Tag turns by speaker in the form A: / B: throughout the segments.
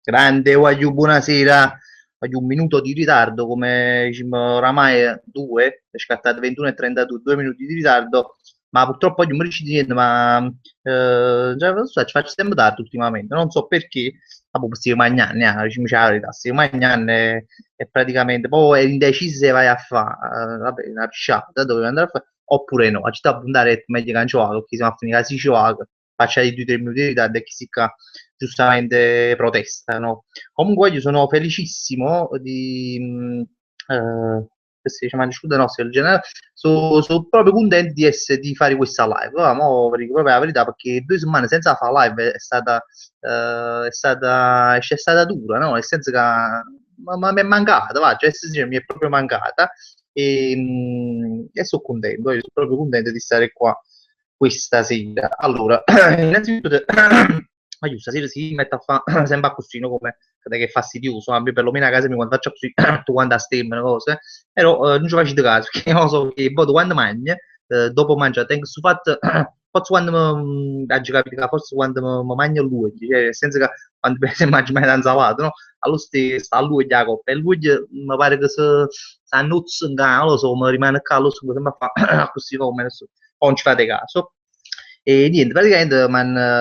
A: Grande, voglio buonasera. Voglio un minuto di ritardo, come diciamo, oramai due, è scattato 21:32, 2 minuti di ritardo, ma purtroppo oggi non mi riesco niente, ma cioè, non so, ci faccio sempre tardi ultimamente, non so perché, ma poi stiamo mangiando, diciamo la verità, stiamo mangiando e praticamente poi è indeciso se vai a fare, vabbè, una pisciata, dove andare a fare, oppure no, ci sta a puntare meglio che non ci vado, perché siamo a finire casi ci vado, faccia di 2 o 3 minuti di ritardo e chi si giustamente protestano. Comunque io sono felicissimo di questi diciamo, discutere nostri in generale, sono proprio contento di fare questa live. Mo, vi dico proprio la verità, perché 2 settimane senza fare live è stata dura, no? Nel senso che ma mi è mancata, va, cioè, sì, mi è proprio mancata e sono contento, io sono proprio contento di stare qua questa sera. Allora, innanzitutto, ma io stasera si mette a fare sempre a così, no? Come che è fastidioso, a me perlomeno a casa mia quando faccio così, tu quando a stemma, cose, però non ci faccio caso, perché non so che poi quando mangi, dopo mangiare, tengo su fatto, forse quando oggi capita, forse quando mi mangio lui, cioè, nel senso che quando per esempio mangi mai insalata, no? Allora sta a lui la coppa, e lui mi pare che se annuzza, non lo so, mi rimane caldo, sempre a fare così come adesso, non ci fate caso. E niente, praticamente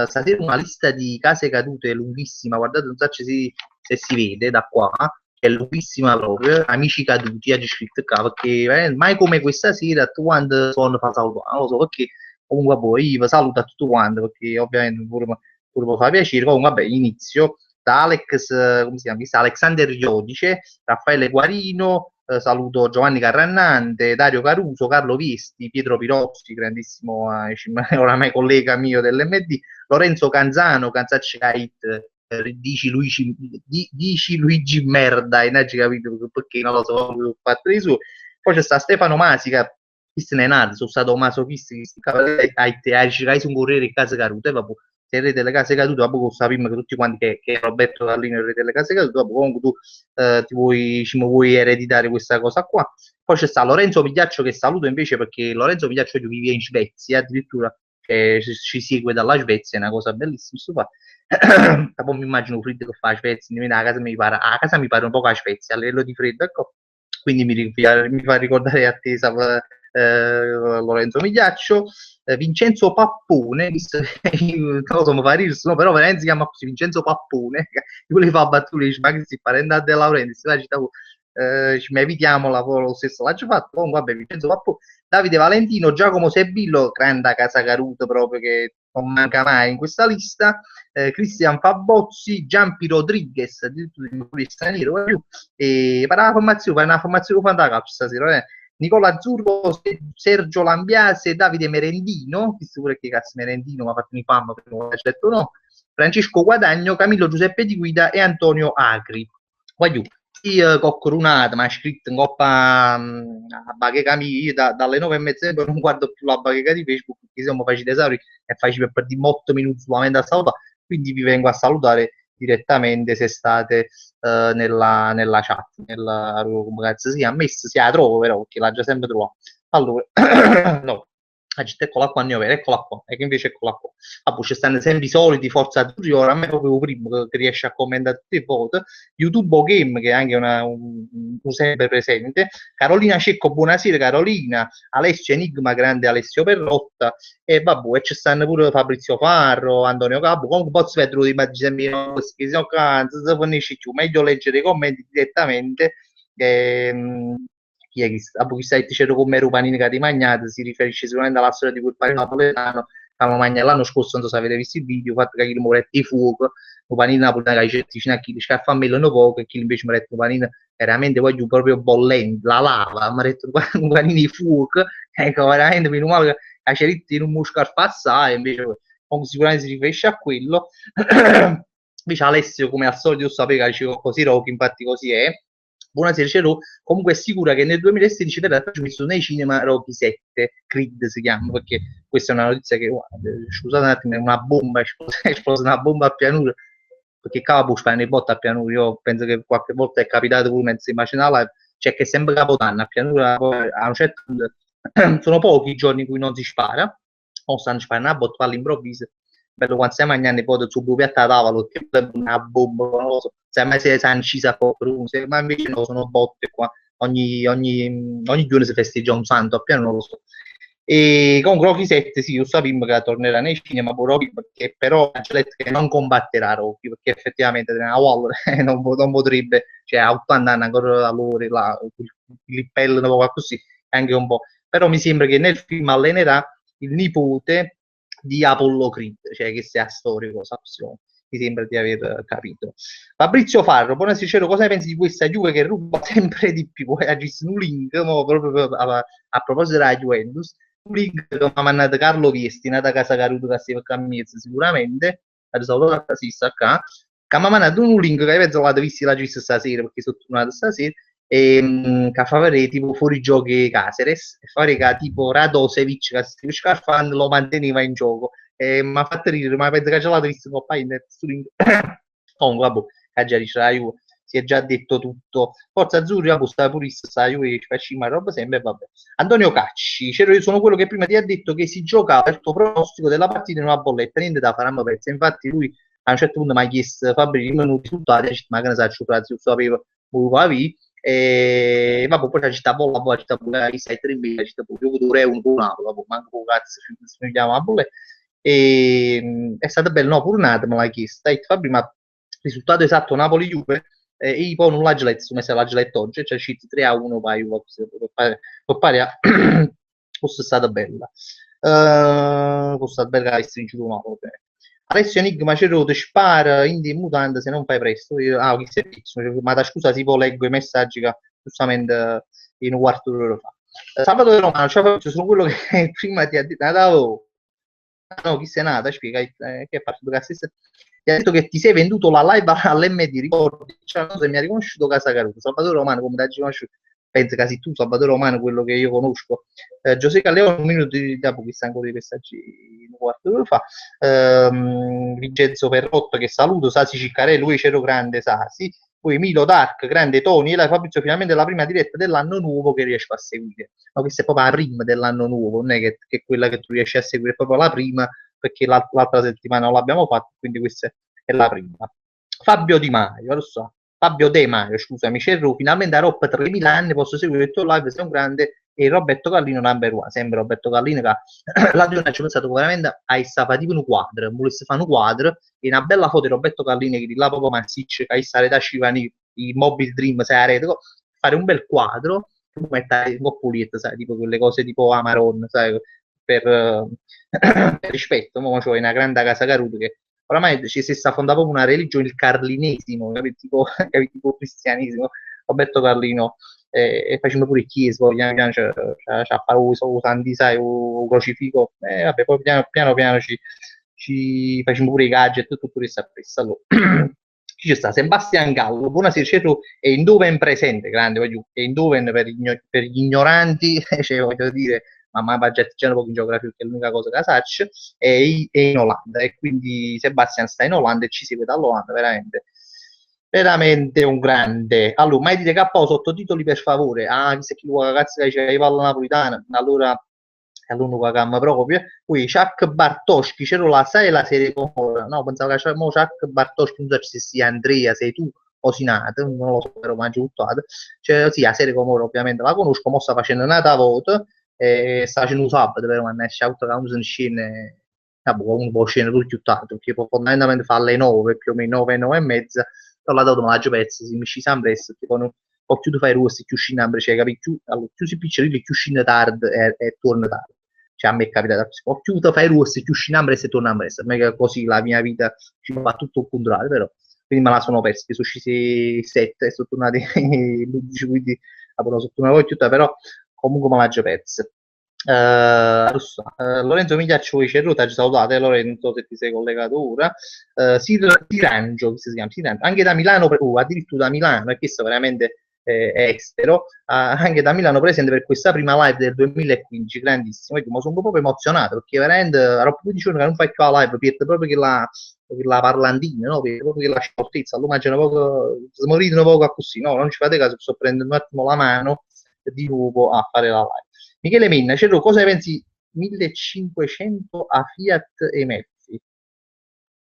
A: stasera una lista di case cadute lunghissima, guardate, non so se si vede da qua, è lunghissima proprio, amici caduti, ha scritto qua, perché mai come questa sera tu quando sono fa salutare, non lo so perché, comunque poi io vi saluto a tutti quanti, perché ovviamente pure mi fa piacere, comunque vabbè, inizio da Alex, come si chiama? Questo Alexander Iodice, Raffaele Guarino, saluto Giovanni Carrannante, Dario Caruso, Carlo Viesti, Pietro Pirozzi, grandissimo oramai collega mio dell'MD, Lorenzo Canzano, Canzacci Kait, dici Luigi Merda, e non ci capito perché non lo so, ho fatto di su. Poi c'è sta Stefano Masica, questo non è nato, sono stato masochisti, hai su un corriere in casa caduta, e vabbè, se il re delle case cadute, dopo sappiamo che tutti quanti che Roberto Dall'Ino è il re delle case cadute, dopo comunque tu ci vuoi ereditare questa cosa qua. Poi c'è sta Lorenzo Migliaccio che saluto invece perché Lorenzo Migliaccio vive in Svezia, addirittura ci segue dalla Svezia, è una cosa bellissima. Dopo mi immagino freddo che fa la Svezia, a casa mi pare un po' la Svezia, a livello di freddo, ecco. Quindi mi fa ricordare a te, Lorenzo Migliaccio, Vincenzo Pappone, visto che non lo so, mi fa ridere, no, però veramente si chiama così, Vincenzo Pappone, io le fa battuto, dice, ma che si parenta De Laurentiis, ci evitiamo lo stesso l'ha già fatto, comunque vabbè, Vincenzo Pappone, Davide Valentino, Giacomo Sebillo, grande casa Caruto proprio che non manca mai in questa lista, Cristian Fabozzi, Giampi Rodriguez, addirittura di straniero, e per una formazione fantastica stasera, Nicola Azzurro, Sergio Lambiase, Davide Merendino, visto pure che cazzo Merendino mi ha fatto un fama, però ha detto no, Francesco Guadagno, Camillo Giuseppe Di Guida e Antonio Agri. Voglio, io ho coronato, mi ha scritto in coppa a bacheca mia, io dalle 9:30 non guardo più la bacheca di Facebook, perché se mi faccio tesori e faccio per 8 minuti solamente a salutare, quindi vi vengo a salutare direttamente se state nella chat, come cazzo si chiama, messo si la trovo però, perché l'ha già sempre trovato. Allora, no, eccola qua, eccola qua, e che invece eccola qua. Ah, poi ci stanno sempre i soliti Forza Azzurri, ora a me proprio primo che riesce a commentare tutte le volte, YouTube Game che è anche un sempre presente, Carolina Cecco, buonasera Carolina, Alessio Enigma, grande Alessio Perrotta, e vabbè, e ci stanno pure Fabrizio Farro, Antonio Capo, comunque posso vedere di immagini che sono se fornisce più, meglio leggere i commenti direttamente, chi è che chi sta dicendo come Rupanini che ha rimangiato, si riferisce sicuramente alla storia di quel paese napoletano, avevamo mangiato l'anno scorso, non so se avete visto il video, fatto che chi muore di fuoco, Rupanini napoletano che dice vicino a chi scaffa melone poco, e chi invece mi ha detto Rupanini veramente voglio proprio bollente, la lava, mi ha detto Rupanini di fuoco, ecco veramente meno male che la Ceritti non mi scarpassa, e invece sicuramente si riferisce a quello. Invece Alessio, come al solito, io sapevo che dicevo così Rocky, infatti così è. Buonasera, Cero. Comunque è sicura che nel 2016 verrà trasmesso nei cinema Rocky 7, Creed si chiama, perché questa è una notizia che, scusate un attimo, è una bomba, è esplosa una bomba a pianura, perché Capo spara nei botte a pianura, io penso che qualche volta è capitato pure mentre immagina live, cioè che è sempre Capodanno, a pianura, poi, a un certo punto, sono pochi i giorni in cui non si spara, o stanno sparando a botte all'improvviso, bello quando stai mangiando poi sul tuo piatto a tavola, che è una bomba, non lo so, se mai si è incisa poco, ma invece no, sono botte qua, ogni giorno si festeggia un santo, appena non lo so. E comunque Rocky 7, sì, io sapevo che tornerà nei cinema, poi Rocky, perché però Angelo che non combatterà Rocky, perché effettivamente a Waller non potrebbe, cioè a 80 anni ancora a loro, il pelle, un po' così, anche un po'. Però mi sembra che nel film allenerà il nipote di Apollo Creed, cioè che sia storico, sappiamo. Mi sembra di aver capito. Fabrizio Farro, buonasera sincero, cosa ne pensi di questa Juve che ruba sempre di più? Poi agisse un link, proprio a proposito della Juventus, un link che mi ha mandato Carlo Viesti, nata a casa Caruto che si fa sicuramente, ha saluto la casista qua, che mi ha mandato un link che penso l'avete visto la gista stasera, perché sono tornato stasera, e che fa vedere tipo fuori giochi Caceres, e fa vedere che tipo Radosevic, che si scarfando, lo manteneva in gioco, e mi ha fatto ridere, ma penso che ce l'avete visto un po' in net, comunque, vabbè, che già dice la Juve, si è già detto tutto. Forza Azzurri, la sta purista, sta Juve, ci facciamo roba sempre, vabbè. Antonio Cacci, io sono quello che prima ti ha detto che si giocava il tuo pronostico della partita in una bolletta, niente da fare, a pezzo. Infatti lui a un certo punto mi ha chiesto Fabri, dimmi un risultato, ma che ne sa, ci ho sapevo, e vabbè, poi c'è sta bolla, poi c'è sta bolla, chi sai, 3.000, c'è sta bolla, io vorrei un Napoli, vabbè, manco un cazzo, ci chiama la bolla, e è stata bella, no, pure un attimo l'ha chiesto, Fabri, ma risultato esatto Napoli-Juve, e io poi non l'ha letto, su messa l'ha letto oggi, cioè usciti 3-1 per Juve, per pari a... fosse stata bella. Fosse stata bella che stringito Napoli. Alessio Enigma Cerote spara in mutanda se non fai presto. Chi sei pizzo? Ma da scusa, tipo leggo i messaggi che giustamente in un quarto d'ora fa. Salvatore Romano, cioè, sono quello che prima ti ha detto, no, chi sei nata, spiega, che ha fatto che ti ha detto che ti sei venduto la live all'MD, ricordi, cioè, non so se mi ha riconosciuto Casa Caruso, Salvatore Romano, come ti ha riconosciuto, penso che sei tu, Salvatore Romano, quello che io conosco, Giuseppe Calleone, un minuto di dopo, chissà ancora dei messaggi un quarto d'ora fa, Vincenzo Perrotto, che saluto, Sasi Ciccarelli, lui Cero Grande, Sasi, poi Milo Dark, grande Tony, e la Fabrizio finalmente la prima diretta dell'anno nuovo che riesco a seguire. Ma questa è proprio la prima dell'anno nuovo, non è che è quella che tu riesci a seguire, è proprio la prima, perché l'altra settimana non l'abbiamo fatta, quindi questa è la prima. Fabio Di Maio, lo so. Fabio De Maio, scusami, Cerru, finalmente a Rob 3000 anni posso seguire il tuo live, sei un grande, e Roberto Gallino number one, sempre Roberto Gallino che l'altro giorno ci ho pensato veramente a stava tipo un quadro, volesse fare un quadro, e una bella foto di Roberto Gallini che di là proprio massiccio, che sta rete scivani, i Mobile Dream, sai, a rete, fare un bel quadro, mettere un po' pulito, sai, tipo quelle cose tipo Amaron, sai, per rispetto, mo c'ho una grande casa Caruto che oramai ci si sta fondando proprio una religione, il carlinesimo, capito? Tipo, capito? Tipo cristianesimo, Roberto Carlino, e facciamo pure chiesa, piano piano c'ha fatto tanti, sai, un crocifico, e vabbè, poi piano ci facciamo pure i gadget, tutto questo appresso. Allora, ci sta Sebastian Gallo, buonasera, Cerro, e in dove è presente, grande, voglio, e in dove per gli ignoranti, cioè, voglio dire, ma c'è un po' in geografia perché è l'unica cosa che saccio, è in Olanda, e quindi Sebastian sta in Olanda e ci segue dall'Olanda, veramente un grande. Allora, mai dite KO sottotitoli per favore. Ah, chi se chi vuole ragazzi che c'è palla napolitana, allora è l'unico che ama proprio. Poi Chuck Bartoschi, c'era la sai la serie Comora. No, pensavo che c'era Chuck Bartoschi, non so se sia Andrea, sei tu o Sinate, non lo so, però mi ha buttato. Cioè, sì, la serie Comora ovviamente la conosco, mo sta facendo una volta, e sta facendo un sabato, però quando esce auto che uno in scena, vabbè, uno può scendere tutto tardi, perché fondamentalmente fa alle 9, più o meno 9, 9 e mezza, però la dato maggio pezzo, si mi ci sempre essere, tipo, o più tu fai rosti, più scende, cioè, capi? Allora, più si piccioli, più scende tardi e torna tardi. Cioè, a me è capitato così. O più tu fai rosti, più scende e torna a presto. Non è che così la mia vita ci fa tutto il contrario, però. Quindi me la sono persa, sono scesi 7 e sono tornati l'11, quindi sono tornato tutta, però comunque me la già persa. Lorenzo Migliaccio voi Cerruta ci salutate, Lorenzo se ti sei collegato ora. Tirangio, che si chiama Tirangio, anche da Milano, addirittura da Milano, e questo veramente è estero, anche da Milano presente per questa prima live del 2015, grandissimo. Io sono proprio emozionato perché veramente ero più di giorni che non fai più la live, perché proprio che la parlandina, no? Perché proprio che la scioltezza, allora immagino poco, smorite un poco così, no? Non ci fate caso, sto prendendo un attimo la mano di nuovo a fare la live. Michele Minna, Cerro, cosa ne pensi 1500 a Fiat e mezzi?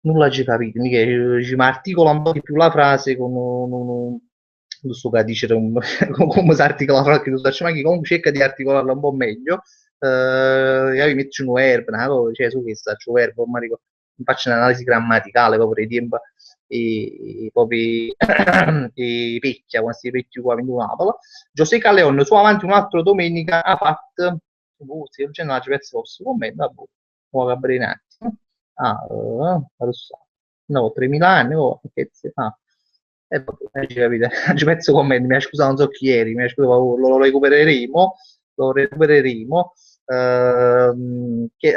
A: nulla ci capito, mica, ci ma articola un po' di più la frase con non so che dice, come si articola la frase, che tu sai, ma che comunque cerca di articolarla un po' meglio, io metto un verbo, una cosa, cioè su che sta, c'è un verbo, ma dico, faccio un'analisi grammaticale proprio di tempo e proprio e pecchia, quando si pecchia qua, quindi una parola. Giuseppe Calleon, su avanti un altro domenica ha fatto, se non c'è una pezzo rosso, commento, vabbè, muovo a un attimo. Ah, no, 3000 anni, oh, che se fa? E vabbè, ci capite, ci penso con me, mi ha scusato non so chi eri, mi ha scusato, lo recupereremo, lo recupereremo.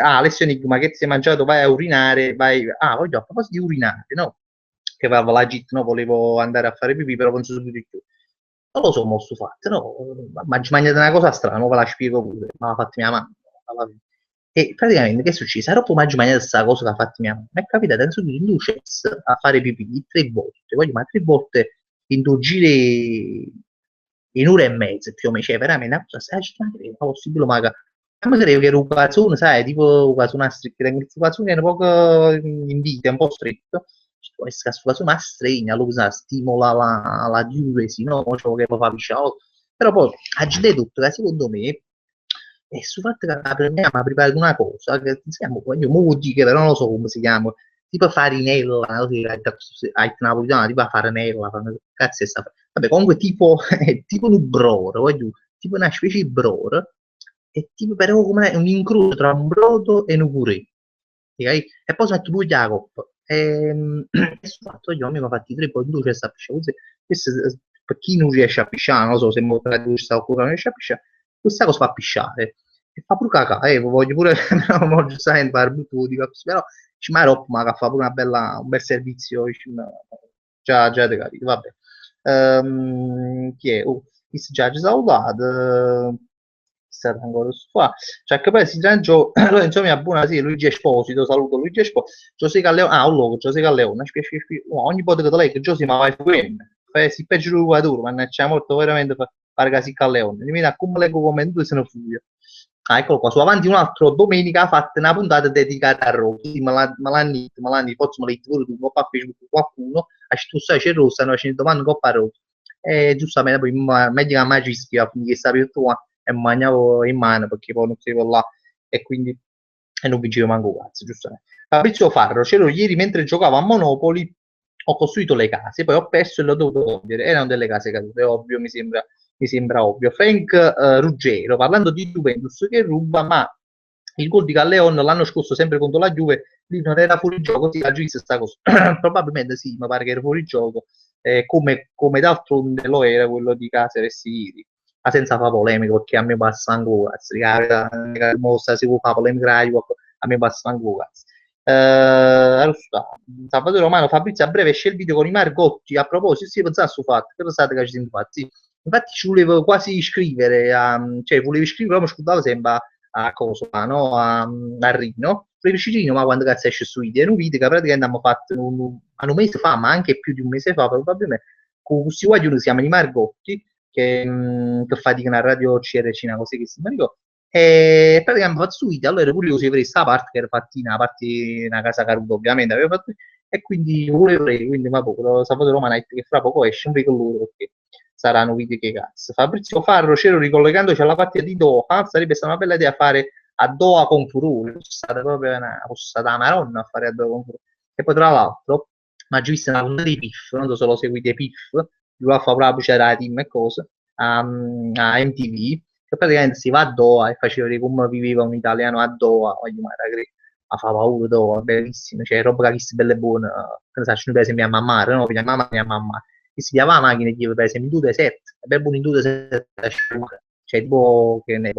A: Alessio Enigma, che ti hai mangiato, vai a urinare, vai... Ah, voglio, a proposito di urinare, no? Che aveva la git, no? Volevo andare a fare pipì, però non so subito di più. Non lo so, mo sto fatto, no? Ma ci mangiate una cosa strana, mo ve la spiego pure, ma l'ha fatta mia mamma. E praticamente che è successo? Ero poi mangiato questa cosa che ha fatto mia mamma. Mi è capitato adesso di in chess a fare pipì 3 volte, voglio, ma 3 volte in 2 giri in ora e mezza più o meno, cioè veramente una cosa strana, ma possibile, ma credo che era un calzone, sai, tipo un calzone a stretto, questo calzone era un po' in vita, un po' stretto, questo calzone a stregna, allora sa, stimola la diuresi, no? Ciò che poi fa pisciare, però poi aggiunge tutto, che secondo me e sul fatto che la prendiamo a preparare una cosa che si chiama, io mo dico, però non lo so come si chiama, tipo farinella, così, ai napolitano, tipo farinella, cazzo è sta, vabbè, comunque tipo, è tipo un brodo, voglio, tipo una specie di brodo, è tipo però come un incrocio tra un brodo e un purè, ok? E poi si mette pure la coppa. E sul fatto io mi ho fatti 3, poi tu c'è sta pisciare, questo, per chi non riesce a pisciare, non lo so, se mo sta oppure non riesce a pisciare, questa cosa fa pisciare e fa pure cacà, voglio pure, no, mo giustamente barbecue, dico così, però ci ma roba, ma che fa pure un bel servizio, già te capito, vabbè. Chi è? Oh, questo già ci salutato, chissà ancora su qua, cioè che poi si raggio, allora insomma, buonasera, Luigi Esposito, saluto Luigi Esposito, Giuseppe Calleone, un logo, Giuseppe Calleone, ogni volta che te leggo, Giuseppe, ma vai fuori, si peggio di giocatore, ma ne c'è molto veramente fare casi Calleone, mi da come leggo come tu se ne fuga. Ah, eccolo qua, su avanti un altro domenica ha fatto una puntata dedicata a Rossi, me l'hanno detto, forse me l'hai detto pure tu, qua a Facebook qualcuno, a tu sai c'è Rosa, stanno facendo domande con Rossi. E giustamente poi meglio che mai ci schia, quindi che sapevo tu e mangiavo in mano perché poi non sapevo là e quindi e non vincevo manco cazzo, giustamente. Fabrizio Farro, c'ero ieri mentre giocavo a Monopoli, ho costruito le case, poi ho perso e l'ho dovuto togliere, erano delle case cadute, è ovvio, mi sembra ovvio. Frank Ruggero, parlando di Juventus che ruba, ma il gol di Calleon l'anno scorso sempre contro la Juve, lì non era fuori gioco, sì, la Juve sta cosa. Probabilmente sì, mi pare che era fuori gioco, come d'altronde lo era quello di Caceres ieri. Ma senza fare polemica, perché a me passa anche cazzo, mostra si può fare polemica, a me passa anche cazzo. Allora, Salvatore Romano, Fabrizio a breve esce il video con i Margotti. A proposito, sì, pensate su fatto, che pensate che ci siamo fatti? Infatti ci volevo quasi iscrivere, cioè volevo iscrivere, ma mi scordavo sempre a cosa, no? A Rino. Volevo iscrivere, ma quando cazzo esce su video? È un video che praticamente abbiamo fatto un mese fa, ma anche più di un mese fa, probabilmente, con questi qua si chiamano i Margotti, che faticano a radio CRC, una cosa che si mi ricordo. E praticamente ho fatto su video, allora ero curioso di vedere questa parte che era fattina, a parte una casa caruta ovviamente, avevo fatto, e quindi volevo vedere, quindi ma poco, sabato Roma Night che fra poco esce, non vedo l'ora perché saranno video che cazzo. Fabrizio Farro, c'ero ricollegandoci alla partita di Doha, sarebbe stata una bella idea fare a Doha con Furore, fosse stata proprio fosse stata una maronna a fare a Doha con Furore. E poi tra l'altro, ma già visto una puntata di PIF, non so se lo seguite PIF, lui fa proprio la pubblicità da team e cose, a MTV, che praticamente si va a Doha e faceva vedere come viveva un italiano a Doha, voglio ma a fa paura Doha, bellissimo, cioè roba che ha visto belle buone, che ne so, noi per esempio a mamma, no? Mia mamma e mia mamma, che si chiama la macchina e per esempio in due deserti, è bello buono in due deserti, cioè tipo che ne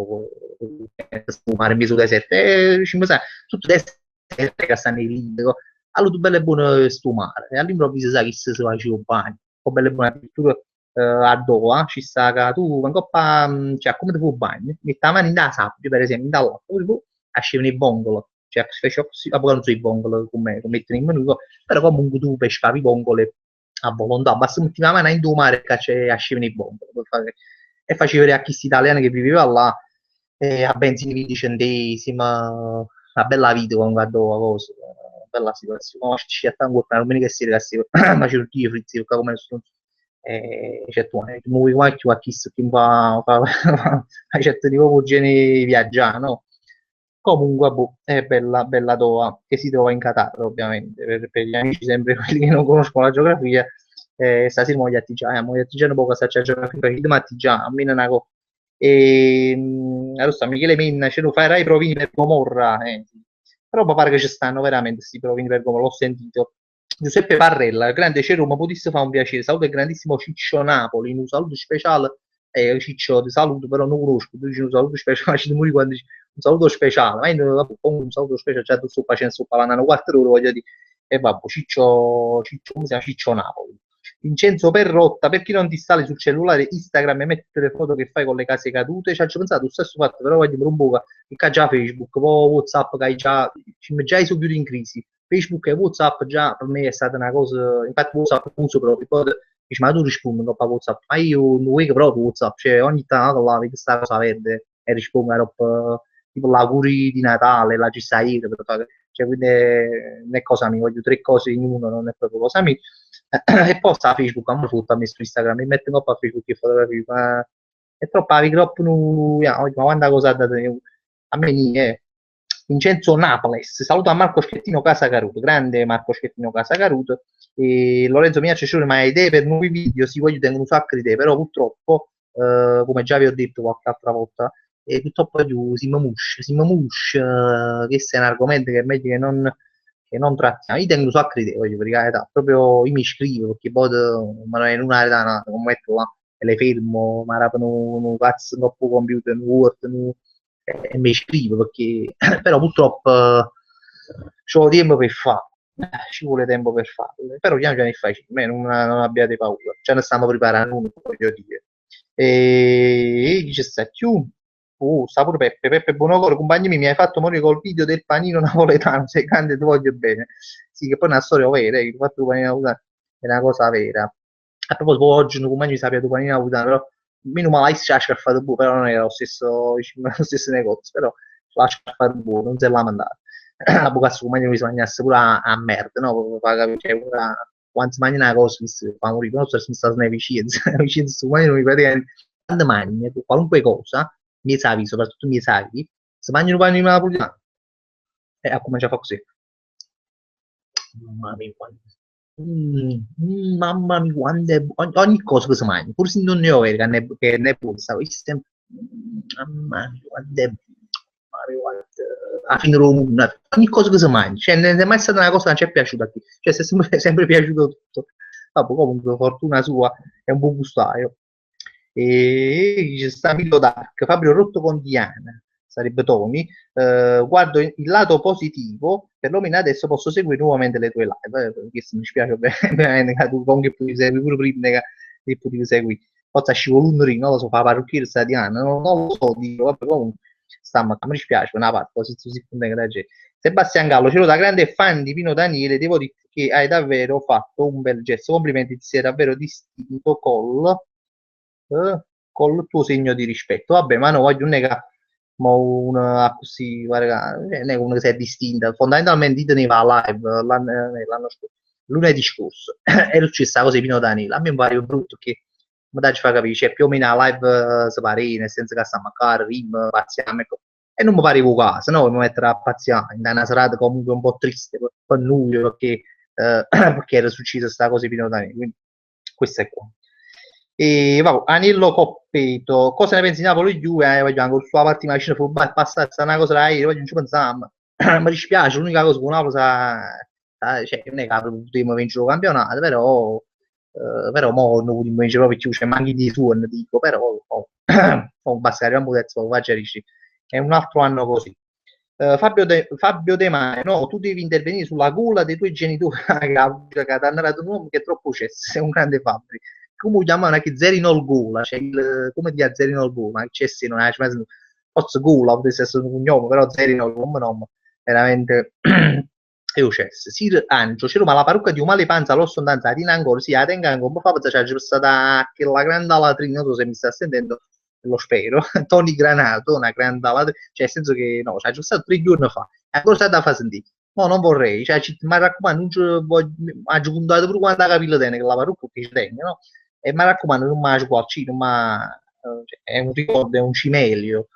A: fumare in mezzo deserto, e ci sa, tutto deserto che stanno nei video, allora tu bello e buono stumare, e all'improvviso sai che si faceva un bagno, o belle buone addirittura a Doha ci sta che tu quando coppa, cioè come ti fai il bagno metti la mano in da sabbia per esempio in da l'acqua poi tu ascevano i bongolo cioè si faceva così a non so i bongolo come mettono in menù però comunque tu pescavi i bongole a volontà basta metti la mano in due mare che ascevano i bongolo e facevi vedere a chi italiano che viveva là a benzina 20 centesimi una bella vita comunque a Doha cosa bella situazione, no, ci stanno una domenica sera che si ma c'è tutti i frizzi, come sono c'è tu, muovi qualche a chi fa certo tipo con genere viaggiare, no? Comunque, boh, è bella, bella Doha, che si trova in Qatar, ovviamente, per gli amici sempre quelli che non conoscono la geografia, stasera mo gli artigiani poco sa c'è la geografia, perché ma artigiani, almeno una cosa. E, allora, Michele Menna, ce lo farai i provini per Gomorra, sì. Però mi pare che ci stanno veramente questi provini per Gomorra, l'ho sentito. Giuseppe Parrella, grande c'è Roma, potesse fare un piacere, saluto il grandissimo Ciccio Napoli, un saluto speciale, Ciccio ti saluto, però non conosco, tu dici un saluto speciale, ci muri quando dici un saluto speciale, ma io vabbè, un saluto speciale, già tu sto facendo, sto parlando 4 ore, voglio dire, e vabbè, come si chiama? Ciccio Napoli. Vincenzo Perrotta, per chi non ti installi sul cellulare Instagram e metti le foto che fai con le case cadute, ci ho pensato lo stesso fatto, però voglio dire un po' che già Facebook, poi WhatsApp che hai già, già i subito in crisi. Facebook e WhatsApp già per me è stata una cosa, infatti WhatsApp uso proprio, poi dici ma tu rispondi no, per WhatsApp, ma io non vedo proprio WhatsApp, cioè ogni tanto là vedo questa cosa verde e rispondo tipo l'auguri di Natale, la ci stai, cioè quindi non è cosa mia, voglio 3 cose in uno, non è proprio cosa mia. E poi sta Facebook, a me foto a me su Instagram, mi metto a Facebook che fotografie, ma è troppo, troppo, ma quanta cosa ha dato a me niente. Vincenzo Naples, saluto a Marco Schettino Casa Caruto, grande Marco Schettino Casa Caruto, e Lorenzo Miaccia, ma hai idee per nuovi video? Sì, voglio tengo un sacco di idee, però purtroppo, come già vi ho detto qualche altra volta, purtroppo più Sim Mush, questo è un argomento che è meglio che non trattiamo. Io tengo un sacco di idee, voglio dire, proprio io mi iscrivo, perché poi ma non è una realtà, come metto là, e le fermo, ma rapano un cazzo troppo computer, un Word, e mi iscrivo, perché però purtroppo ci vuole tempo per farlo. Ci vuole tempo per farlo, però piano piano è facile, non abbiate paura, ce ne stiamo preparando uno, voglio dire. E c'è sta più. Sta pure Peppe, Peppe Buonocoro, compagni miei, mi hai fatto morire col video del panino napoletano, sei grande, ti voglio bene. Sì, che poi è una storia vera, il fatto del panino napoletano è una cosa vera. A proposito, oggi un compagno mi sapeva del panino napoletano, però meno male si ha scarfato buono, però non era lo stesso, diciamo, lo stesso negozio, però l'ha scarfato buono, non se l'ha mandato. A Bocazzo compagno mi si mangiasse pure a merda, no? Proprio per capire, cioè, quando si mangia una cosa, fa morire, non so se mi sta nelle vicine, vicine, su compagno non mi praticamente, quando mangi qualunque cosa, mi savi, soprattutto mi savi, se mangiano pane di napoletano, e ha cominciato a fare così. Mamma mia, mamma mia, quando è ogni cosa che si mangia, pur se non ne ho che ne è buono, stavo sempre, mamma mia, quando è a fine mondo, ogni cosa che si mangia, cioè non è mai stata una cosa che non ci è piaciuta a te, cioè si è sempre piaciuto tutto. Vabbè, comunque, fortuna sua, è un buon gustaio. E c'è sta Milo Dark, Fabio Rotto con Diana, sarebbe Tony. Guardo il lato positivo, perlomeno adesso posso seguire nuovamente le tue live, perché mi dispiace ovviamente che tu con che puoi seguire pure prima che potevi seguire. Forse scivolo un ring, non lo so, fa la parrucchiera sta Diana, non lo so, dico, vabbè, comunque, ma mi dispiace, una parte, così si fonde che la gente. Sebastian Gallo, ce l'ho da grande fan di Pino Daniele, devo dire che hai davvero fatto un bel gesto, complimenti, ti sei davvero distinto col tuo segno di rispetto. Vabbè, ma no, voglio nega, ma una così, guarda, non è uno che si è distinta. Fondamentalmente, io tenevo la live l'anno scorso, lunedì scorso, e successa cosa di Pino Danilo. A me mi pare brutto che mi dai ci fa capire, cioè più o meno la live si pare, nel senso che stiamo a caro, rim, pazziamo, ecco. E non mi pare caso, no? Mi mettere a pazziare in una serata comunque un po' triste per noi, perché, perché era successa questa cosa di Pino Danilo. Quindi, questo è qua. E vabbè, Anello Coppeto, cosa ne pensi di Napoli Juve? Voglio con sua parte macchina fu passare una cosa da ieri, voglio non ci pensiamo. Mi dispiace, l'unica cosa che un Napoli cioè, non è che potremmo vincere il campionato, però mo non potremmo vincere proprio più, cioè manchi di suo, ne dico, però basta arrivare a un pezzo, è un altro anno così. Fabio De Maio, no, tu devi intervenire sulla gola dei tuoi genitori che ti hanno dato un uomo che è troppo cesso, sei un grande Fabri. Come chiamano che Zerino il gola, cioè come ti ha Zerino il gola, ma c'è se non è, forse gola, potesse essere un cognome, però Zerino come nome, veramente è un cesso. Sir Angio, c'era ma la parrucca di un male panza, l'ho sondanza, la ancora, sì, la tengo ancora, un po' fa, c'è stata la grande latrina, non so se mi sta sentendo, lo spero, Tony Granato, una grande ladra, cioè nel senso che no, c'è stato 3 giorni fa, e ancora stata da fare sentire. No, non vorrei, cioè, mi raccomando, non ci voglio, ha puntato pure quando ha capito bene che la parrucca che ci tengo, no? E mi raccomando, non mangio qualcino, ma cioè, è un ricordo, è un cimelio.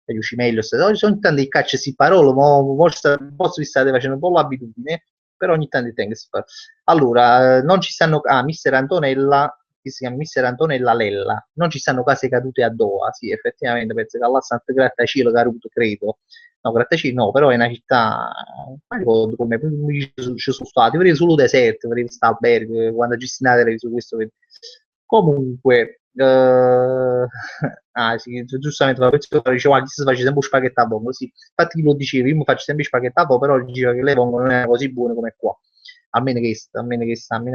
A: È un cimelio, ogni tanto che caccia si parola, ma forse vi state facendo un po' l'abitudine, però ogni tanto tengo si parla. Allora, non ci stanno, Mister Antonella, che si chiama Mister Antonella Lella, non ci stanno case cadute a Doha, sì, effettivamente, penso che alla Santa Grattacielo caduto, credo. No, Grattacielo no, però è una città, non ricordo come, ci sono stati, per solo deserto, per questi alberghi, quando ci si nata su questo. Comunque, sì, giustamente la persona diceva, ah, chi si faccia sempre spaghetti a bombo, sì, infatti lo dicevo, io mi faccio sempre spaghetti a bombo, però diceva che le pongo non è così buone come qua, almeno che sta, almeno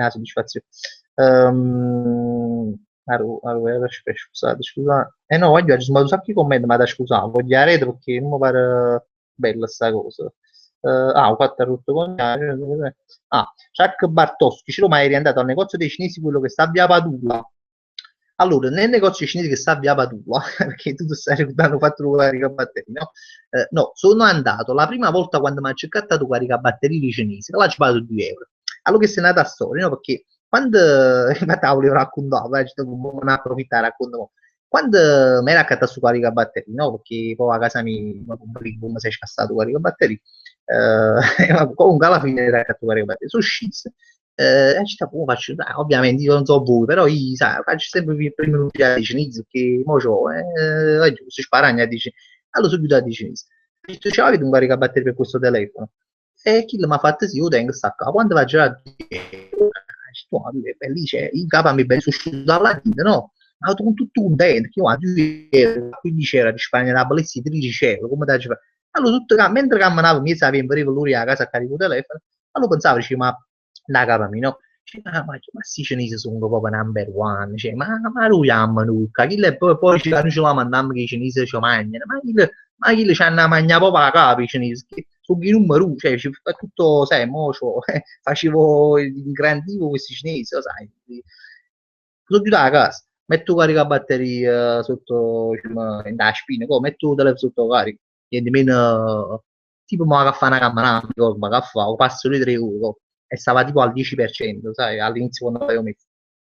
A: la soddisfazione. Allora, scusate. Eh no, voglio, ci sono un sacco di commenti, ma da scusare, voglio la rete perché non mi pare bella sta cosa. Ho fatto il rotto con Chuck Bartoschi, ci mai è andato al negozio dei cinesi, quello che sta a via Padula. Allora, nel negozio cinese che sta a via Padula, perché tu stai ricordando fatto un caricabatterie, no? No, sono andato la prima volta quando mi ha cercato un caricabatterie di cinese, che là ci pago 2 euro. Allora che se è nata a storia, no? Perché quando, infatti volevo raccontare, non approfittare, raccontavo. Quando mi era accattato su caricabatterie, no? Perché poi a casa mi come si è scassato il caricabatterie, comunque alla fine era accattato il caricabatterie, sono sceso ci sta pure, faccio, dai, ovviamente io non so voi, però io sai, faccio sempre il primo minuto di cinese, che mo c'ho, si sparagna dice, allora subito a di cinese. Dice, ciao, avete un caricabatterie per questo telefono? E chi mi ha fatto sì, io tengo staccato, quando va a girare, lì c'è, il capo mi è uscito dalla tinta, no? Ma tu con tutto un dente, che io 15 euro di Spagna, la bellezza 13 euro, come da fare? Allora, mentre camminavo, mi sapevo, arrivo lui a casa a caricare il telefono, allora pensavo, dice, ma la capa mi, no? Cioè, ma sti cinesi sono proprio number one, cioè, ma lui ama nucca, poi ci la mandiamo che i cinesi ci mangiano, ma chi ci hanno mangiato proprio la capa i cinesi, che sono i numeri uno, cioè, ci fa tutto, sai, mo, facevo, ingrandivo questi cinesi, lo sai, sono chiuso a casa, metto carica batteria sotto, diciamo, in da spina, poi metto il telefono sotto carica, e nemmeno, tipo, ma che fa una camminata, ma che fa, o passo le 3 ore, e stava tipo al 10%, sai, all'inizio quando l'avevo messo.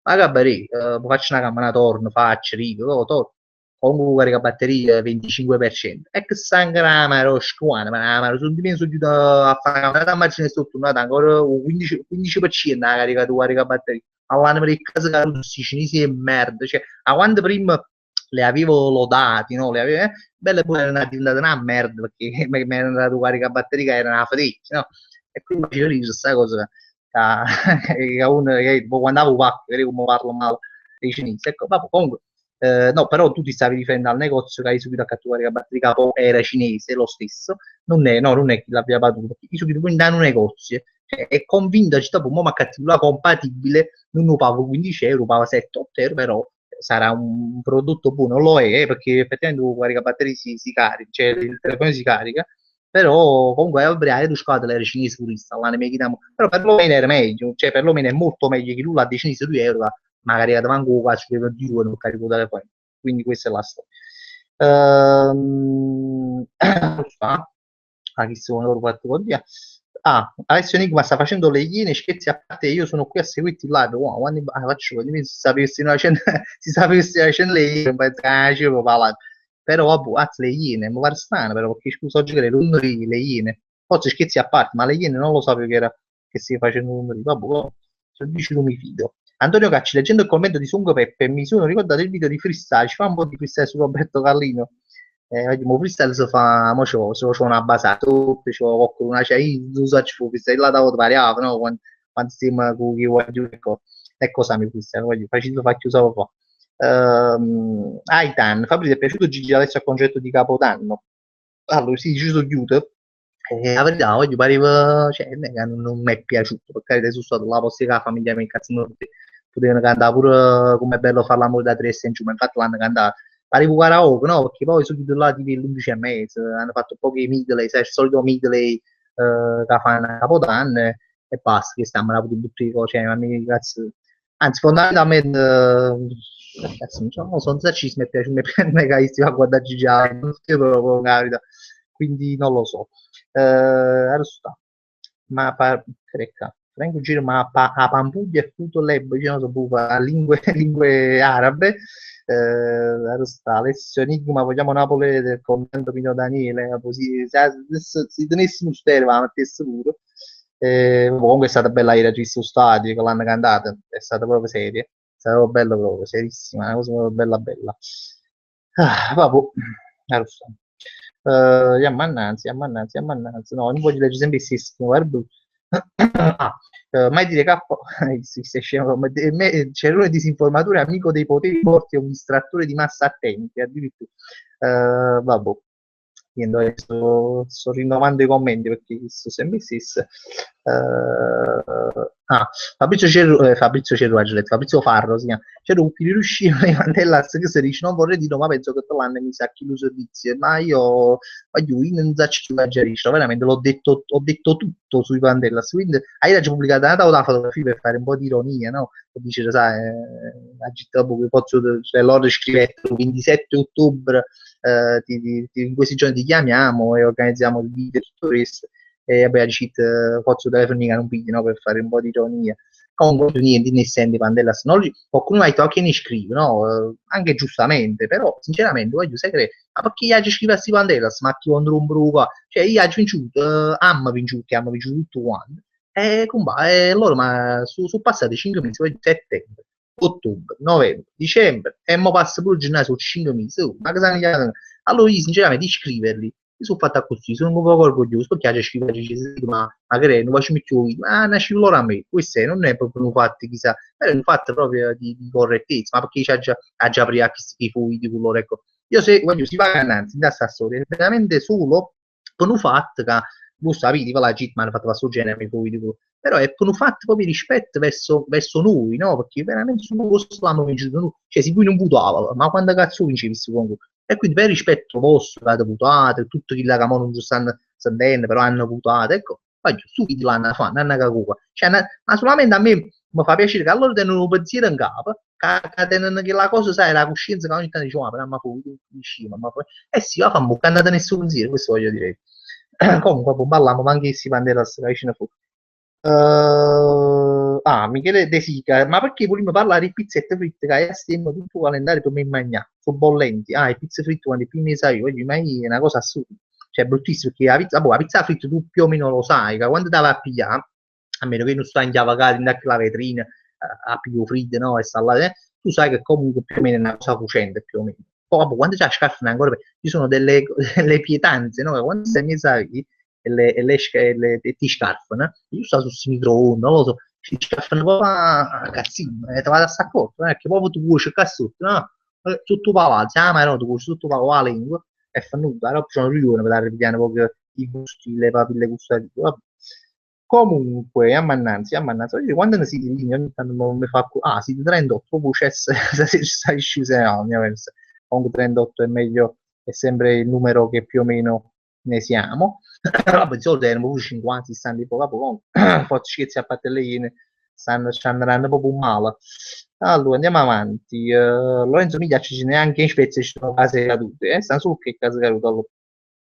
A: Ma che bene, faccio una camminata, torno, faccio, rido, torno. Comunque carica batteria 25%. E che sangue la mano, scuola, ma la mano, sono di me sono giunto a fare una camminata, ma ce ne sto tornato ancora un 15% la carica batteria. All'anno per il caso che questi cinesi e merda, cioè, a quando prima le avevo lodati, no? Le avevo, belle poi erano diventata una merda perché mi erano dato carica batteria era una fatica, no? E quindi facevo ridere questa cosa che uno che quando avevo pacco, come parlo male dei cinesi, ecco, vabbè, comunque no, però tu ti stavi riferendo al negozio che hai subito a catturare la batteria, poi era cinese lo stesso, non è che l'abbia battuto, perché io subito quindi da un negozio è convinto che dopo ma cattura compatibile non lo pago 15 euro, pago 7-8 euro, però sarà un prodotto buono, lo è perché effettivamente la carica batteria si carica, cioè il telefono si carica, però comunque a breve tu scade le cinese turista, però perlomeno era meglio, cioè perlomeno è molto meglio che lui la decisa 2 euro, magari che manco quasi che di due non carico il telefono, quindi questa è la storia. Chi sono loro quattro oddio. Alessio Enigma sta facendo le iene, scherzi a parte, io sono qui a seguirti in live, wow, quando faccio, se sapessi facendo, si sapessi facendo le iene, penso che ci avevo parlato. Però vabbè, le iene, mi pare strano però, perché scusa oggi che le numeri, le iene, forse scherzi a parte, ma le iene non lo sapevo che era, che si facendo numeri, vabbè, se dici non mi fido. Antonio Cacci, leggendo il commento di Sungo Peppe, mi sono ricordato il video di freestyle, ci fa un po' di freestyle su Roberto Carlino. Vediamo, freestyle si fa, mo c'ho una basata, c'ho qualcuno, cioè io non so ci freestyle, là da variava, no? Quando stiamo con chi vuoi giù, ecco cosa mi freestyle, voglio, facendo fa chiusa fa. Aitan, Fabri ti è piaciuto Gigi D'Alessio al concerto di Capodanno? Allora, sì, ci sono chiuso. La verità, voglio pareva, cioè, non mi è piaciuto, per carità, sono stato là, posso che la famiglia mi incazzano, potevano cantare pure come è bello fare l'amore da tre e giù, ma infatti l'hanno cantato. Pareva karaoke, no? Perché poi sono chiuso là tipo l'11 e mezzo, hanno fatto pochi medley, sai, il solito medley che fanno a Capodanno e basta, che stiamo là, tutti, cioè, ma cazzo. Anzi, fondamentalmente, cazzo, non so, non so se mi è piaciuto, mi è piaciuto a guardare Gigi, non so proprio, capita. Quindi non lo so. Adesso sta. ma crecca, Franco Giro, ma a Pampuglia e Futo Lab, io non so, a lingue, lingue arabe, sta Alessio Enigma, vogliamo Napoli del commento Pino Daniele, così, se adesso si tenessimo stereo, ma mettesse pure. Comunque è stata bella ieri a Cristo Stadio, che l'hanno cantata, è stata proprio seria, è stata proprio bella proprio, serissima, una cosa proprio bella bella. Ah, vabbè, sta. Ammannanzi, no, non voglio leggere sempre il stesso, guarda. Ah, mai dire K, sì, sei scemo, c'è un disinformatore, amico dei poteri forti e un distrattore di massa attenti, addirittura. Vabbè, niente, sto rinnovando i commenti perché sto sempre stesso. Fabrizio Cerro, Fabrizio Farro, si chiama. C'era un filo riuscito di Mandellas che si dice non vorrei dire ma penso che l'anno mi sa chi lo servizio ma io non so ci mangerisco veramente ho detto tutto sui Vandellas quindi hai già pubblicato una fotografia per fare un po' di ironia no? Per dire sai a città che posso cioè, loro scrivetto il 27 ottobre in questi giorni ti chiamiamo e organizziamo il video e tutto questo e vabbè faccio telefonica non pigli no? Per fare un po' di ironia comunque niente, ne senti Vandellas. Qualcuno mi ha detto che ne scrive, no? Anche giustamente, però sinceramente voglio sapere, ma perché io oggi scrivo a sti Vandellas, ma chi contro un bruco? Cioè io oggi vinciuto, hanno vinciuto tutto quanto. Loro ma sono passati 5 mesi, poi settembre, ottobre, novembre, dicembre, e mo passa pure il gennaio, sono 5 mesi. Oh, ma cosa mi chiamano? Allora io sinceramente di scriverli mi sono fatta così, sono un po' orgoglioso perché la scrivere ma che non facciamo più, ma nasce loro a me, questo non è proprio un fatto chissà, è un fatto proprio di correttezza, ma perché ha già aperto questi fui di colore, ecco. Io se voglio si va innanzi da questa storia, è veramente solo per un fatto che voi sapete, la GIT mi hanno fatto questo genere di fui di colore, però è per un fatto proprio di rispetto verso noi, no? Perché veramente su questo l'hanno vinto noi, cioè se lui non votava, ma quando cazzo vincevi questo concorso? E quindi per rispetto vostro, che avete votato, tutto chi che non ci stanno sentendo, però hanno votato, ecco, poi subito l'hanno fatto, hanno cagata. Cioè, ma solamente a me mi fa piacere che loro tenono un pensiero in capo, che la cosa, sai, la coscienza che ogni tanto dice, ma però ma poi, ma poi, eh sì, la fa mucca, andate nessun pensiero, questo voglio dire. Comunque, poi balliamo anche questi banderas vicino fuori. Michele De Sica, ma perché vogliamo parlare di pizzette fritte che stiamo tutto il calendario per me mangiare? Sono bollenti. Ah, le pizze fritte quando più ne sai, voglio, ma è una cosa assurda. Cioè, è bruttissimo perché la pizza fritta tu più o meno lo sai, che quando te la vai a pigliare, a meno che non stai in chiavacata in la vetrina, a piglio fritte, no, e sta là, tu sai che comunque più o meno è una cosa cucente, più o meno. Poi, quando c'è la scarpa ancora, ci sono delle pietanze, no? Che quando sei messa e ti scarfano, io sto sul microonde, non lo so, ci scarfano proprio a cazzino, e ti vado a sta cosa, non è che proprio tu cuoci qua sotto, no? Sotto palazzo, ma no, tu cuoci sotto la lingua e fanno nulla, allora sono riunione per dare piano proprio i gusti, le papille gustative, vabbè. Comunque, ammannanza, quando ne si linea ogni tanto mi fa, si 38, poi c'è se stai sceso, no, mia pensa. Comunque 38 è meglio, è sempre il numero che più o meno ne siamo. Vabbè, di solito erano pure 50, stanno di poco a poco, forse scherzi a parte le iene, ci andranno proprio male. Allora, andiamo avanti. Lorenzo Miglia ci neanche in Svezia ci sono case cadute, stanno solo che case cadute.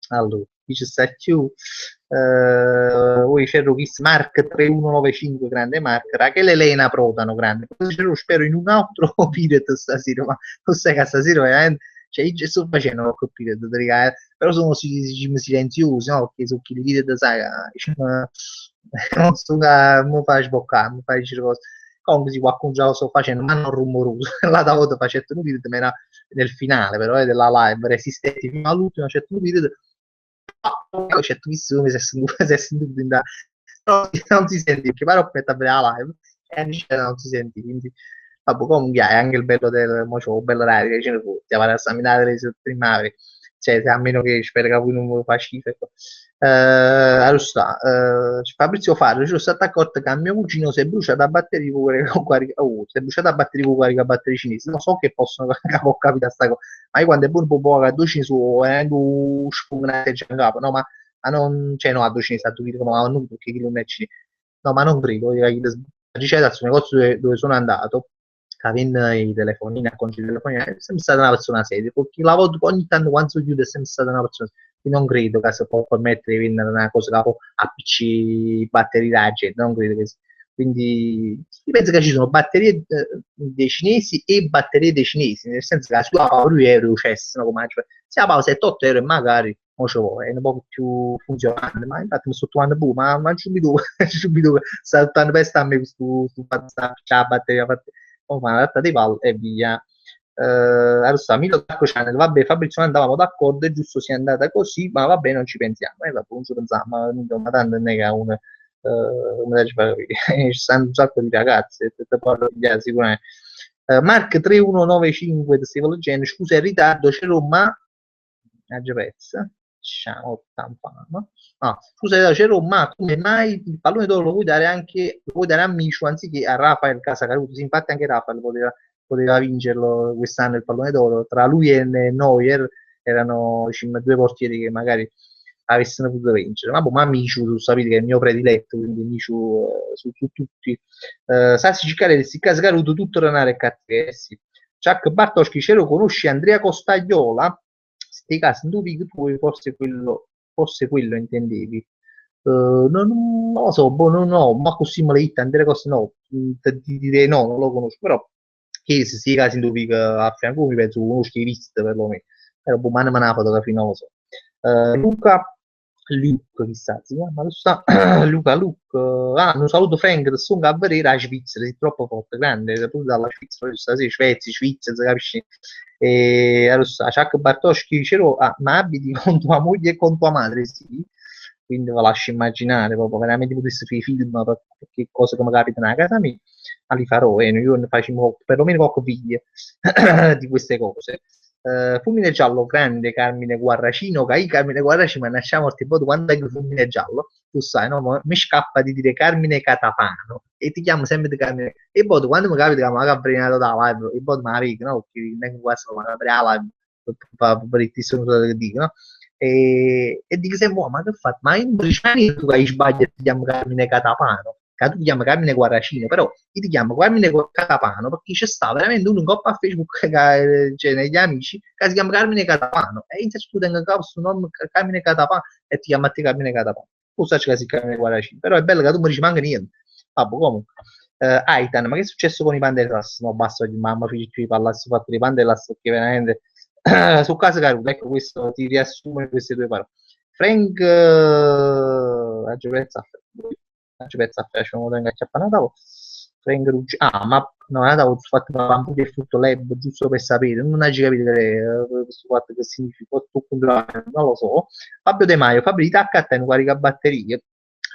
A: Allora, qui ci sta più. Poi c'è Rukis Mark 3195 grande Mark, Rachele Elena Protano grande. Lo spero in un altro Pirate stasera, ma non sai che stasera veramente cioè io sto facendo un Pirate, però sono silenziosi, no? Perché su chi li Pirate sai, non sto mi fa sboccare, mi fa dire cose. Comunque sì, qualcuno già lo sto facendo, ma non rumoroso. L'altra volta facendo un Pirate, ma era nel finale, però è della live, resistenti fino all'ultimo, c'è un Pirate c'è tutto mi si è sentito però non si sente perché poi ho aperto a vedere la live e non si sente quindi vabbè comunque è anche il bello del mo c'ho un bello orario che ce ne fu stiamo a esaminare le primavere cioè a meno che spero che voi non me lo fa schifo ecco. Allora sta Fabrizio Farro ci sono stato accorto che a mio cugino si è bruciato a batterie si è bruciato a batterie con batterie cinesi non so che possono capire sta cosa ma io quando è buono poco a 12 su spungnate già in capo no ma non cioè no a 12 sta a dire ma non perché chilometri no ma non credo dice adesso un negozio dove sono andato avendo i telefonini a conto di telefonini è sempre stata una persona seria perché lavoro ogni tanto quando chiude è sempre stata una persona seria non credo che si può permettere di vendere una cosa che a PC batterie da gente, non credo che sia. Quindi io penso che ci sono batterie dei cinesi e batterie dei cinesi, nel senso che su euro cesso, no? Come, cioè, se la paga 7-8 euro e magari non ci vuole, è un po' più funzionante, ma infatti mi sto trovando boh, ma subito, subito saltando per starmi su la batteria, oh, ma la tratta dei palle e via. Adesso Milo Tacco Channel, vabbè, Fabrizio noi andavamo d'accordo, è giusto sia andata così, ma vabbè, non ci pensiamo, vabbè, non ci pensiamo, ma tanto non è che una, come ci fa capire, ci stanno un sacco di ragazzi, te parlo di sicuramente. Mark 3195 di Stevolo Gen, scusa il ritardo, c'è Roma, a Gepezza, diciamo, tampano. Ah, scusa, c'è Roma, come mai il pallone d'oro lo vuoi dare anche, lo vuoi dare a Micio anziché a Rafael Casacaruto? Sì, infatti anche Rafael poteva vincerlo quest'anno il pallone d'oro, tra lui e Neuer erano due portieri che magari avessero potuto vincere, ma Micio, sapete che è il mio prediletto, quindi Micio su tutti. Sassi Ciccarelli, si Casacaruto, tutto Renare e Cattiessi. Chuck Bartoschi, ce lo conosci Andrea Costagliola? Sti casi, tu forse quello intendevi. Non lo so, boh, non ho, ma così me le hit, Andrea Costa no, ti direi no, non lo conosco, però che se sti casi tu a fianco mi penso conosci i visti perlomeno, però boh, ma non me ne fotografi, non lo so. Luke, chissà, si chiama, lo sta, Luke, un saluto Frank, da sono a vedere la Svizzera, è troppo forte, grande, pure dalla Svizzera, stasera, Svizzera, capisci? E allora, Chuck Bartoschi dicevo, ma abiti con tua moglie e con tua madre, sì, quindi ve lascio immaginare, proprio veramente potessi fare i film, perché cose che mi capitano a casa mia, ma li farò, e io ne facciamo perlomeno qualche video di queste cose. Fulmine giallo grande Carmine Guarracino, che Carmine Guarracino, ma nasciamo tipo quando è che fulmine giallo, tu sai, no? Mi scappa di dire Carmine Catapano e ti chiamo sempre di Carmine. E poi quando mi capita che mi ha avvelenato da live, e poi mi ha detto, no? Perché non è che questo mi ha aperto la live per il tesoro che dico, no? E dico sempre, oh, ma che fai? Ma in Briciani tu hai sbagliato e ti chiamo Carmine Catapano, che tu ti chiami Carmine Guarracino, però io ti chiamo Carmine Catapano perché c'è sta veramente uno in coppa a Facebook, cioè negli amici, che si chiama Carmine Catapano, e in tu tengo in capo questo nome Carmine Catapano e ti chiama a te Carmine Catapano. Tu sai che si chiama Guarracino, però è bello che tu mi dici manca niente. Vabbè, comunque. Aitan, ma che è successo con i Panderas? No, basta, mamma, figli di parlare, su fatto di Panderas, perché veramente su casa Caruta, ecco questo ti riassume queste due parole. Frank Aggiopezza facciamo tenga chiappanata Frank Ruggi ma no, ho fatto una bambù del frutto lab giusto per sapere, non hai capito questo fatto che significa, non lo so. Fabio De Maio, Fabio di Taccata in carica batterie,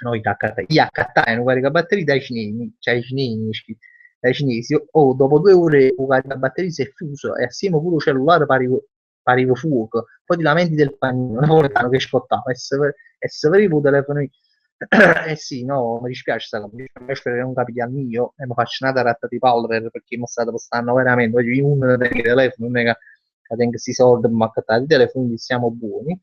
A: no, i Taccata, gli HT in carica batterie dai cinesi, cioè dai cinesi, dopo 2 ore il caricabatterie si è fuso e assieme pure il cellulare parivo fuoco, poi ti lamenti del panino, napoletano che scottava, e se avevi il telefono, eh sì, no, mi dispiace sta cosa, mi spero che non capiti al mio e mi faccio una ratta di palle perché mi stanno veramente, voglio uno dei telefoni, non è che tengo questi soldi, ma accattare i telefoni, quindi siamo buoni.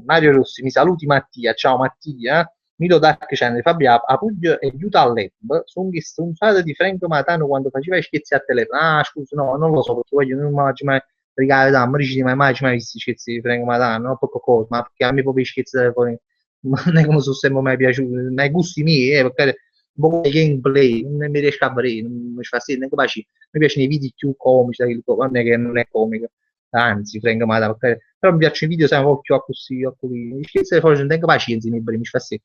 A: Mario Rossi, mi saluti Mattia, ciao Mattia. Milo Dark Channel, Fabio Apugio e aiuta al lab. Sono che stronzate di Franco Matano quando faceva i scherzi a telefono. Ah, scusa, no, non lo so perché voglio non mi mai regalato, ma dici mai visto i scherzi di Franco Matano, no, poco cosa, ma perché a me proprio i scherzi telefoni non è come sono sempre mai piaciuti, ma i gusti miei, perché un po' di gameplay, non mi riesco a vedere, non mi fa sì, neanche capace, mi piacciono i video più comici, non è che non è comico, anzi, Franco Matano, però mi piacciono i video, sai, un po' più a così, a così, gli scherzi telefonici non tengo pazienza, mi fa sì.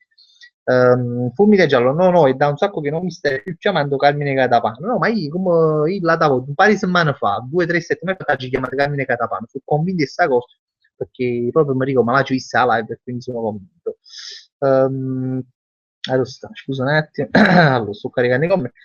A: Fulmine giallo, no, no, è da un sacco che non mi stai più chiamando Carmine Catapano. No, ma io come io la davo un paio di settimane fa, 2 o 3 settimane fa, ci chiamate Carmine Catapano. Sono convinto di questa cosa perché proprio mi ricordo, ma la ci vista la live e quindi sono convinto. Allora, scusa un attimo, allora, sto caricando i commenti.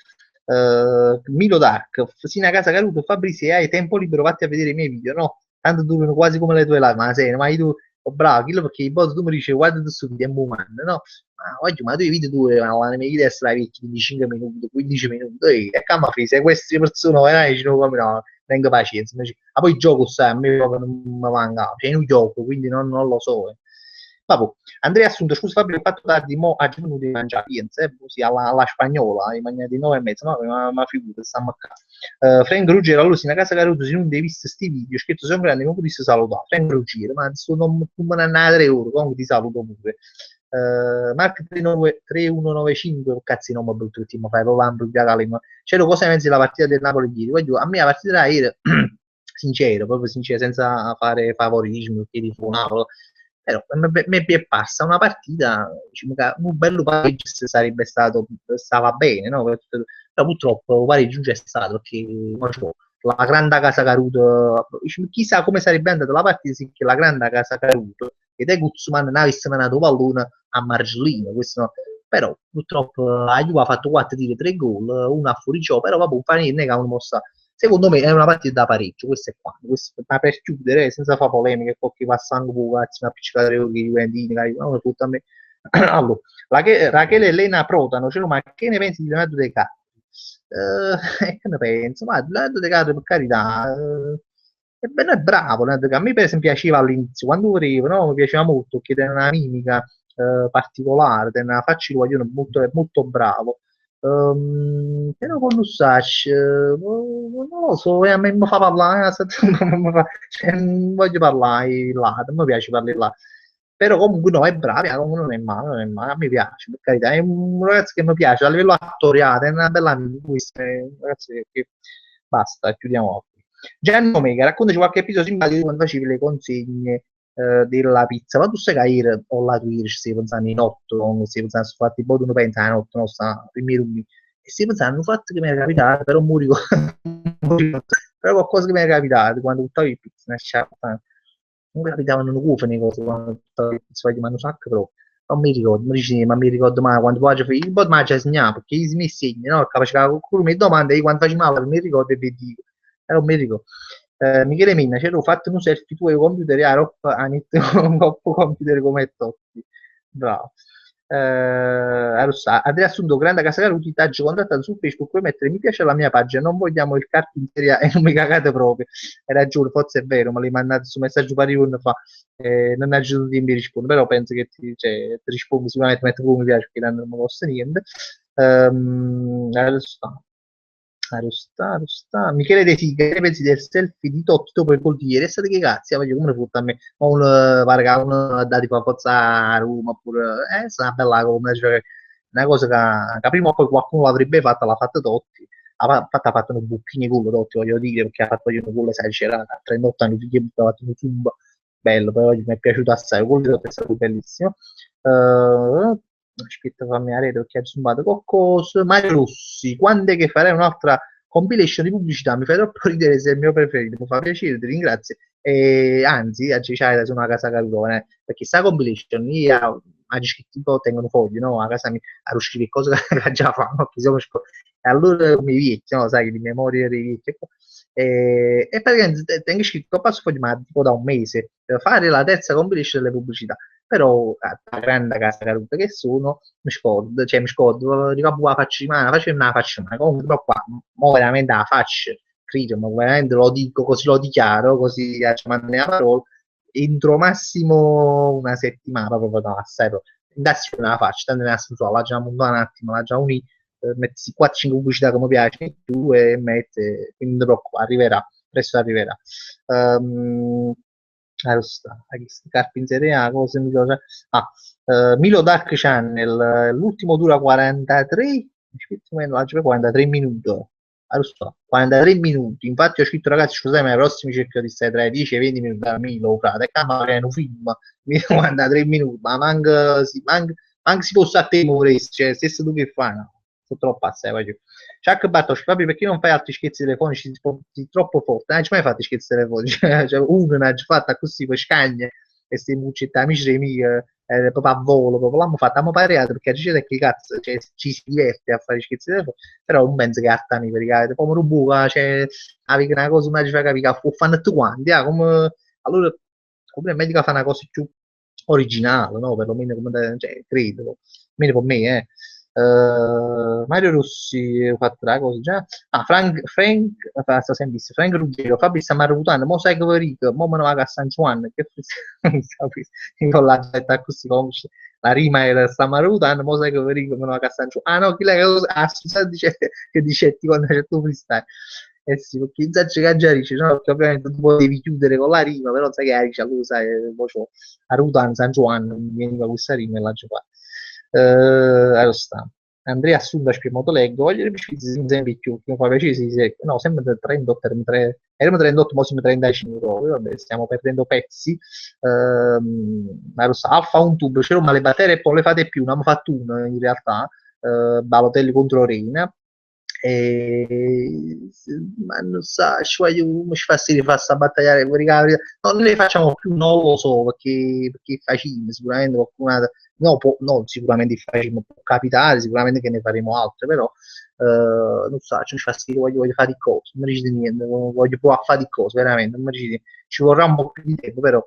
A: Milo Dark, Sina Casa Caruto, Fabrizio, hai tempo libero, vatti a vedere i miei video, no? Tanto durano quasi come le tue live, ma sei, ma tu, oh, bravo, Chilo, perché i bot tu mi dici, guarda tu su video, è umano, no? Ma oggi, ma tu i video tu, ma la mia idea è vecchi di 5 minuti, 15 minuti, e come fai, se queste persone, veramente, no, come no, tengo pazienza, ma poi il gioco, sai, a me proprio non mi manca, cioè, io gioco, quindi non lo so, Vabbè, Andrea Assunto, scusa Fabio, ho fatto tardi, mo ha già venuto di mangiare, così alla spagnola, hai mangiato 9 e mezza, no? Ma figurati, stiamo a casa. Frank Ruggero, allora, se una casa caruta, se non devi visto questi video, scherzo, sono grande, non potresti salutare. Frank Ruggero, ma sono come una 3 ore, comunque ti saluto pure. Mark 3195, cazzo non mi brutto il team, fai proprio amplificare ma c'ero cosa pensi della partita del Napoli ieri? Voglio, a me la partita da ieri, sincero, proprio sincero, senza fare favorismo, che tifo Napoli, però mi è passa una partita, diciamo che un bello pareggio sarebbe stato, stava bene, no? Però purtroppo il pareggio non c'è stato perché non c'è la grande casa Caruto, chissà come sarebbe andata la partita se la grande casa Caruto ed è Guzman non avesse mandato pallone a Margellino, questo no. Però purtroppo la Juve ha fatto 4 tiri, 3 gol, una a fuori gioco, però vabbè, un fa niente che hanno mossa. Secondo me è una partita da pareggio, questo è quanto. Questo, ma per chiudere, senza fare polemiche, perché passando un po' a appiccicare i Juventini, no, tutto a me. Allora, Rachele Elena Protano, cioè, ma che ne pensi di Leonardo De Carlo? Che ne penso? Ma Leonardo De Carlo, per carità, è bravo. Leonardo De Carlo. A me, per esempio, piaceva all'inizio, quando volevo, no? Mi piaceva molto, perché era una mimica particolare, era una faccia di guaglione molto, molto bravo. Però con Lussach, non lo so, a me mi fa parlare, cioè, non voglio parlare là, non mi piace parlare là. Però comunque no, è bravo, comunque non è male, non è male, a me piace, per carità, è un ragazzo che mi piace, a livello attoriale, è una bella amica, questo è un ragazzo che basta, chiudiamo qui. Gianni Omega, raccontaci qualche episodio simpatico quando facevi le consegne della pizza, ma tu sai che ieri ho la Twitch, stai pensando in 8, stai pensando su fatti, poi tu non pensi a 8, no, sta, primi rumi, e stai pensando, un fatto che mi era capitato, però morivo, però qualcosa che mi era capitato, quando buttavi il pizza, una sciarpa, non mi capitavano una cufane cose, quando buttavi il pizza, di mangiare un sacco proprio, non mi ricordo, mi dici, ma mi ricordo mai, quando poi fai, il bot mangia segnato, perché gli mi segna, no, capace che qualcuno mi domanda, io quando facevo male, mi ricordo e vi dico, non mi ricordo. Michele Minna, c'ero fatto un selfie tu e computer e a roba un computer come Totti. Bravo. Andrea Assunto, grande casa Caruti, taggio contattato su Facebook, puoi mettere mi piace alla mia pagina, non vogliamo il carto in serie A e non mi cagate proprio. Hai ragione, forse è vero, me l'hai mandato su messaggio pari un fa, non ha aggiunto di mi rispondere, però penso che ti rispondo sicuramente, metto come mi piace perché non mi costa niente. Arrosta, Arrosta. Michele De Sica, che ne pensi del selfie di Totti dopo il gol di ieri? È stato che cazzo, voglio come futta a me, ma pare che uno ha dato forza a Roma, oppure, è una bella come, cioè, una cosa che prima o poi qualcuno l'avrebbe fatta, l'ha fatta Totti, ha fatto un buchino culo Totti, voglio dire, perché ha fatto un culo esagerato, a 38 anni, ha fatto un zumba, bello, però mi è piaciuto assai, il gol di Totti è stato bellissimo. Aspetta, fammi vedere perché ha zumbato qualcosa. Mario Rossi, quando è che farai un'altra compilation di pubblicità? Mi fai troppo ridere, sei il mio preferito, mi fa piacere, ti ringrazio. E anzi, oggi c'hai sono a casa Carutone, perché sta compilation io oggi che tipo tengono fogli, no? A casa mi a uscire cose che già fanno, e allora mi vecchio, no? Sai, di memoria dei vecchi. E praticamente tengo scritto a passo fogli, ma tipo da un mese, per fare la terza compilation delle pubblicità però a grande casa caruta che sono, mi scordo, dico, la faccio di mano, la faccio di mano, comunque però qua, mo veramente la faccio, credo, ma veramente lo dico così, lo dichiaro, così ci mando la parola, entro massimo una settimana, proprio no, assai, adesso non la faccio, tanto ne la la già un attimo, la già unì, metti 4-5 pubblicità che mi piace, tu e mette, quindi non ti preoccupare, arriverà, presto arriverà. Um, Carpi in Serie A, cosa mi piace? Milo Dark Channel, l'ultimo dura 43, 43 minuti. Allora, 43 minuti, infatti ho scritto ragazzi scusate ma ai prossimi cerco di stare tra i 10 e i 20 minuti da Milo, frate, e magari è un film, mi 43 minuti, ma manca si può stare a te, cioè, stesso tu che fai, no? Sono troppo assai, voglio. Chuck Bartosz, proprio perché non fai altri scherzi telefonici troppo forti? Non hai mai fatto scherzi telefonici? Cioè, uno ne ha fatto così per scagne e stiamo buccetta amici dei miei proprio a volo, proprio l'hanno fatto, abbiamo pariato perché dice che cazzo, cioè, ci si diverte a fare scherzi telefonici, però non penso che attami per i come rubuca, cioè, avevi una cosa, una cosa che può fare tutti quanti, come, allora, come è meglio che fa una cosa più originale, no? Perlomeno come, cioè, credo, almeno per me, eh. Mario Rossi ha fatto la cosa già. Ah, sta sempre visto, Frank Ruggero, Fabrizio Marutano, Mosaico Verico, mo me ne vado a San Juan, che con la gente così conosce. La rima era sta Marutano, Mosaico Verico, me ne vado a San Juan. Ah no, chi è che scusa, dice, che dicetti quando c'è il tuo freestyle. Eh sì, perché in Zagge già dice, no, perché ovviamente tu potevi chiudere con la rima, però sai che dice, lui sai, poi c'ho a Rutan, San Giovanni, mi veniva questa rima e la giocata. Allora sta. Andrea Assunta Spiemoto leggo, voglio riuscire sempre più, che fa piacere, no, sempre 38, erano 38, ma siamo 35 proprio, vabbè, stiamo perdendo pezzi. Allora sta, Alfa un tubo, c'era ma le batterie e poi le fate più, ne abbiamo fatto una in realtà, Balotelli contro Reina, e, ma non so, come ci fa si rifà sta battagliare, no, noi ne facciamo più, non lo so, perché è facile, sicuramente qualcuna, no, no, sicuramente è facile, può capitare, sicuramente che ne faremo altre, però non so, ci fa sì, voglio fare di cose, non mi dice niente, voglio provare a fare di cose, veramente, non mi dice, ci vorrà un po' più di tempo, però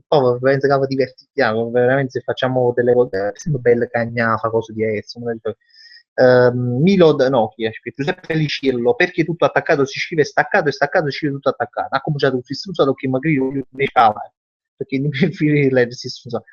A: poi penso che divertiamo, veramente se facciamo delle cose, sempre belle cagnafa, cose di esso, Milod, no, chi è? Giuseppe Feliciello, perché tutto attaccato si scrive staccato e staccato si scrive tutto attaccato. Ha cominciato un istruzione che magari io perché mi preferisco leggersi istruzione.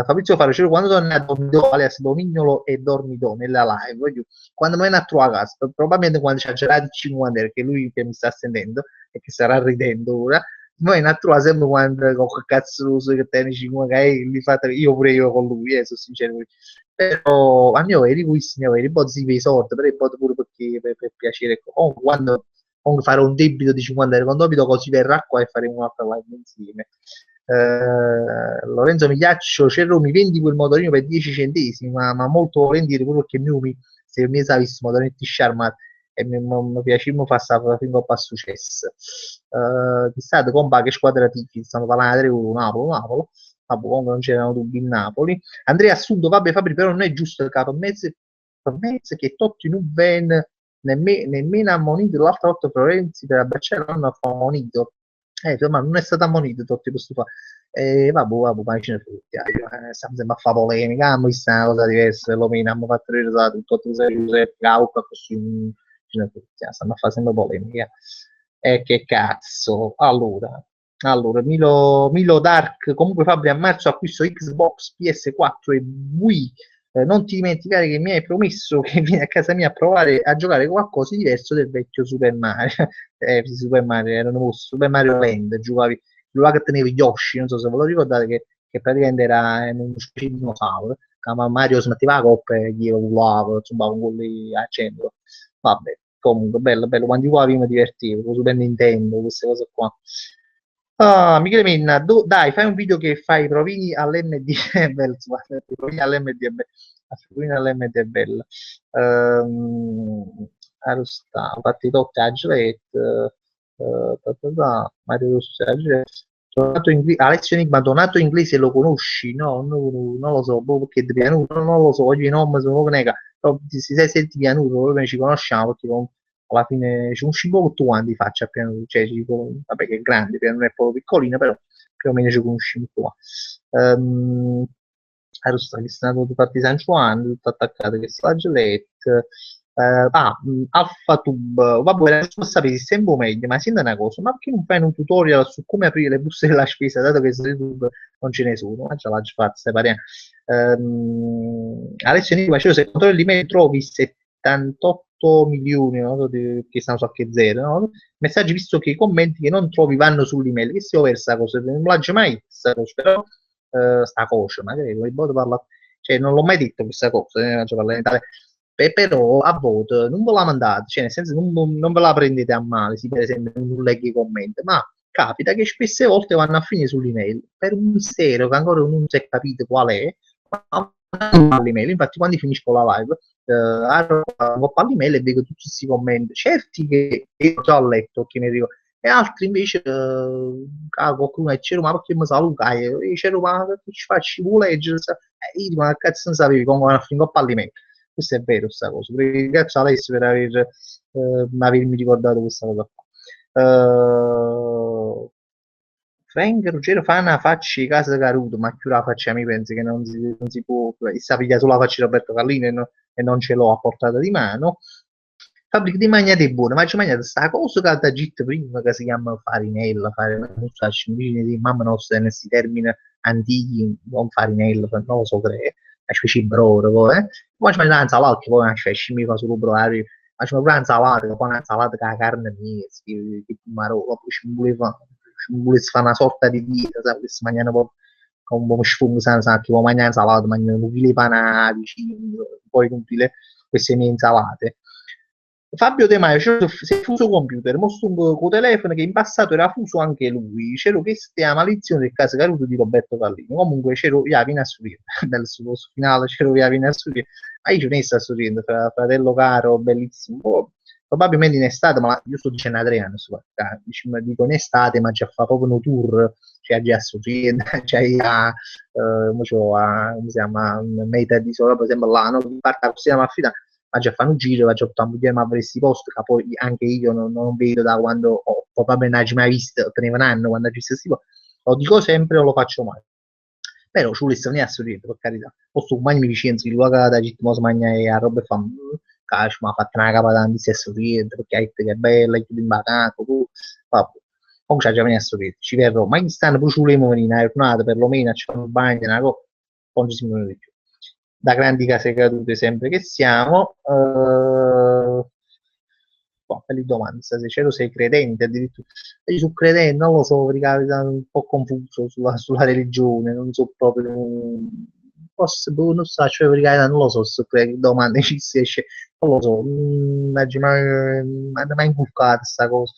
A: Fabrizio Faracero, quando torni a Dormidò, alias Domignolo e Dormidò nella live, quando me ne a trovare a casa, probabilmente quando c'è girato 50, che lui che mi sta sentendo e che starà ridendo ora, noi in altro sempre quando con che cazzo che tecnici li fate io pure io con lui, sono sincero. Però a mio veri questo, ne veri bozzi per i soldi, però poi pure perché per piacere. Quando fare un debito di 50 euro con debito, così verrà qua e faremo un'altra live insieme. Lorenzo Migliaccio, Cerro mi vendi quel motorino per 10 centesimi, ma molto volentieri quello che se mi sa visto motorino di Sharma e mi piace fare sta fin a successo. Chissà compa che squadra tifi, stiamo parlando di Napoli, vabbè, comunque non c'erano dubbi in Napoli. Andrea Assunto, vabbè Fabri, però non è giusto il capo mezzo che Totti non ven nemmeno ammonito l'altra volta Florenzi per abbracciare l'hanno ammonito. Insomma, non è stato ammonito Totti questo fa. Vabbè, ma ce ne frega. Stiamo sempre a fare polemica, ma questa è una cosa diversa, lo abbiamo fatto vedere tutto, tu sei Giuseppe Cauca, così ce ne frega, stiamo a fare sempre polemica. E che cazzo. Allora, Milo Dark, comunque Fabri a marzo acquisto Xbox, PS4 e Wii. Non ti dimenticare che mi hai promesso che vieni a casa mia a provare a giocare qualcosa di diverso del vecchio Super Mario. Super Mario, erano Super Mario Land, giocavi che tenevi Yoshi, non so se ve lo ricordate, che praticamente era uno specie di dinosauro. Ma Mario smetteva la coppa e gli volava, insomma, con quelli a centro. Vabbè, comunque, bello, bello, quando io mi divertivo, con Super Nintendo, queste cose qua. Ah, Michele Minna, dai, fai un video che fai i provini all'MD, è bello, i provini all'MD è bello, i provini all'MD è bello. Arrosta, fatti totti a Gillette, Mario Rossi a Gillette. Alessio Enigma, Donato Inglese lo conosci? No, non lo so, perché di pianuto, non lo so, oggi non mi sono nega, però se sei senti pianuto, noi ci conosciamo, perché alla fine ci conosci poco tu quanti faccia piano, cioè, vabbè che è grande, non è proprio piccolina, però più o meno ci conosciamo qua. Che sono tutti fatti San Juan, tutto attaccato che sta la Gillette. Alpha Tube, vabbè, non sapete sempre meglio, ma senti una cosa, ma perché non fai un tutorial su come aprire le buste della spesa, dato che su YouTube non ce ne sono, ma già l'ha fatto, stai parendo. Alessio Enigma, cioè, se controlli l'email trovi 78 milioni, no? Che stanno su H0, no? Messaggi visto che i commenti che non trovi vanno sull'email, che si versa cosa, non l'ho mai questa cosa, però sta cosa, magari voi parla, cioè non l'ho mai detto questa cosa, però a voto non ve la mandate, cioè nel senso non ve la prendete a male, se per esempio non leggi i commenti, ma capita che spesse volte vanno a finire sull'email per un mistero che ancora non si è capito qual è, ma all'email. Infatti, quando finisco la live, arrivo all'email e vedo tutti questi commenti, certi che io già ho letto, che ne dico, e altri invece, qualcuno è c'era, ma perché mi saluta? E c'era, ma che ci faccio? Vuole leggere? Io dico, ma cazzo non sapevi come vanno a finire all'email? Questo è vero, sta cosa. Grazie Alessio per avermi ricordato questa cosa qua. Frank Ruggero fa una faccia di casa Caruto, ma più la faccia mi pensi che non si può, sta piglia sulla faccia di Roberto Carlino e non ce l'ho a portata di mano. Fabbrica di Magnate è buona, ma ci mangiate sta cosa che da git prima che si chiama farinella, non so, di mamma nostra in questi termini antichi, non farinella, non lo so che è, specie di brodo, poi, poi ci mangiate l'insalata, che poi mi fa solo brodo, facciamo pure l'insalata, che poi un'insalata con la carne mia, tipo marola, poi ci vuole fare una sorta di dieta, sai, che si mangiano poi con un po' sfondo, sai, tipo mangiare insalata, mangiano un chilo di pane vicino, poi inutile queste mie insalate. Fabio De Maio si è fuso computer, mostro con telefono che in passato era fuso anche lui. C'ero che stia maledizione del caso Caruto di Roberto Pallino. Comunque c'ero Iavina a sorridere, nel suo finale c'ero Iavina a sorridere. Ma io ci ne sto sorridendo, fratello caro, bellissimo. Probabilmente in estate, ma io sto dicendo a 3 anni, diciamo, dico in estate, ma già fa proprio un tour, cioè già a sorridere, cioè a, come si chiama, meta di solo, per esempio là, no? Parte la prossima affidata va già a fare un giro, va già a buttare ma avresti posto, che poi anche io non vedo da quando probabilmente non mai visto, teneva un anno quando ci sto, lo dico sempre o lo faccio mai. Però ci volesse venire a sorridere, per carità. Posso mai mi Vicenza, il luogo da Gittimo Magna e a roba e fa, cash, ma ha fatto una capa da a sorridere, perché hai detto che è bella, è tutto imbarato, vabbè. Comunque c'è già venuto a sorridere, ci verrò, ma gli stanno pure sulle venire una giornata, perlomeno, ci fanno un bagno, una cosa, poi ci si muovono di più da grandi case cadute sempre che siamo. Belle domande, se c'ero sei credente addirittura. Io sono credente, non lo so, perché un po' confuso sulla religione, non so proprio, forse, non so, cioè, perché non lo so, se domande ci si esce, non lo so, non mi ha mai inculcato questa cosa.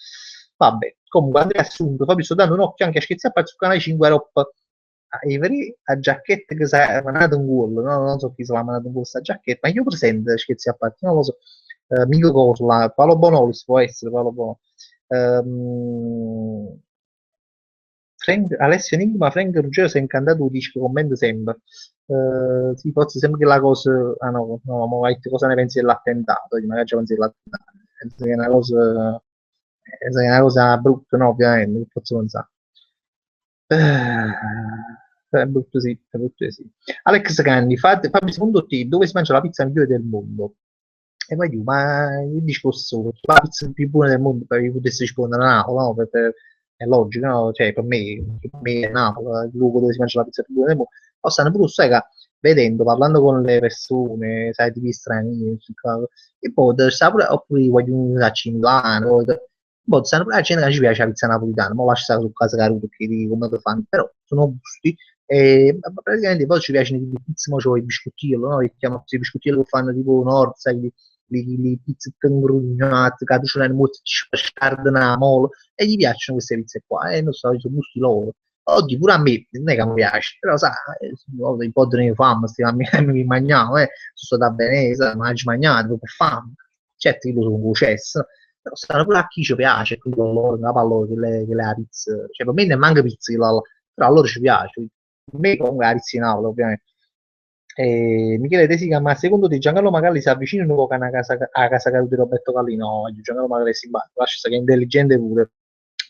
A: Vabbè, comunque Andrea Assunto, Fabio sto dando un occhio anche a Schizzappa sul canale 5 Ropp Avery a giacchetta che si è mandato un gol, no? Non so chi se l'ha mandato un gol sta giacchetta, ma io presente scherzi a parte, non lo so. Mico Corla, Paolo Bonolis può essere Paolo Bonolis. Ehm, Alessio Enigma, Frank Ruggero si è incantato, dice che commenta sempre. Sì, forse sembra che la cosa. Ah no, no, cosa ne pensi dell'attentato? Magari già pensi dell'attentato. Penso che è una cosa. Penso che è una cosa brutta, no? Ovviamente, che posso pensare. È brutto sì, è brutto sì. Alex Canni, fammi secondo te dove si mangia la pizza migliore del mondo? E poi dico, ma il discorso, la pizza più buona del mondo per potessi rispondere a Napoli, no? È logico, no? Cioè, per me è Napoli, il luogo dove si mangia la pizza più buona del mondo. Poi stanno pure, sai, che vedendo, parlando con le persone, sai, tipi stranieri, e poi sta pure, oppure voglio a Milano, poi stanno pure a gente che ci piace la pizza napolitana, ma lascia stare su casa Caruso che di come lo fanno, però sono gusti. E praticamente poi ci piacciono i pizzi, mo c'ho i biscottiello, no? Che chiamano i biscottiello che fanno tipo Nord, sai, le pizze ingrugnate, che tu c'è molto scardina, molo, e gli piacciono queste pizze qua, e non so, sono gusti loro. Oggi pure a me, non è che mi piace, però sai, un po' di fame, mi mangiamo, sono stato a Venezia, mangi mangiato per fame, certo io sono concesso, però stanno pure a chi ci piace, quindi loro, la pallone, che le pizza, cioè per me ne manca pizza, però a loro ci piace, a me comunque la pizza in aula, ovviamente. Michele De Sica, ma secondo te Giancarlo Magalli si avvicina un po' a casa caduta di Roberto Galli? No, Giancarlo Magalli è simpatico, lascia stare che è intelligente pure.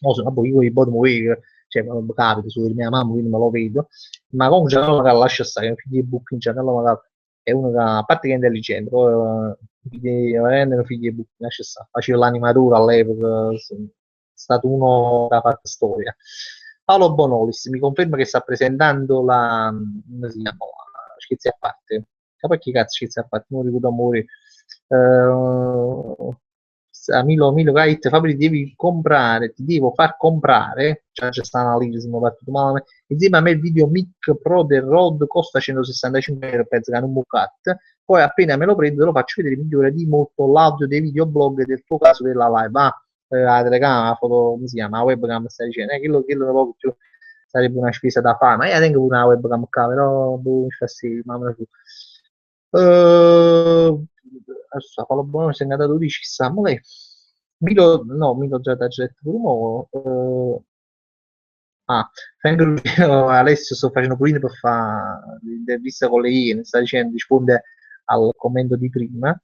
A: No, sono io i bot muoio, cioè capita su di mia mamma, quindi me lo vedo. Ma comunque Giancarlo Magalli lascia stare, è un figlio di Bucchi, Giancarlo Magalli è uno che, a parte che è intelligente, poi veramente un figlio di Bucchi, lascia stare. Faceva l'animatore all'epoca, è stato uno che ha fatto storia. Paolo Bonolis mi conferma che sta presentando come si chiama? Schizzi a parte. Ma poi chi cazzo schizzi a parte? Non ricordo amore. Milo Kite, Fabri, devi comprare, ti devo far comprare, cioè c'è sta analisi, mi battuto male, insieme a me il video mic pro del Rode costa 165 euro, penso che è un bucat, poi appena me lo prendo lo faccio vedere, migliora di molto l'audio dei videoblog del tuo caso della live, la telecamera, la foto, come si chiama, la webcam, stai dicendo, quello proprio più sarebbe una spesa da fare, ma io tengo pure una webcam qua, però boh, mi fa sì, mamma mia. Adesso Paolo Bono si è andato 12, chissà, ma lei, Milo, no, Milo già da detto pure mo, Frank Ruggiero, Alessio sto facendo pulire per fare l'intervista con le Iene, sta dicendo, risponde al commento di prima.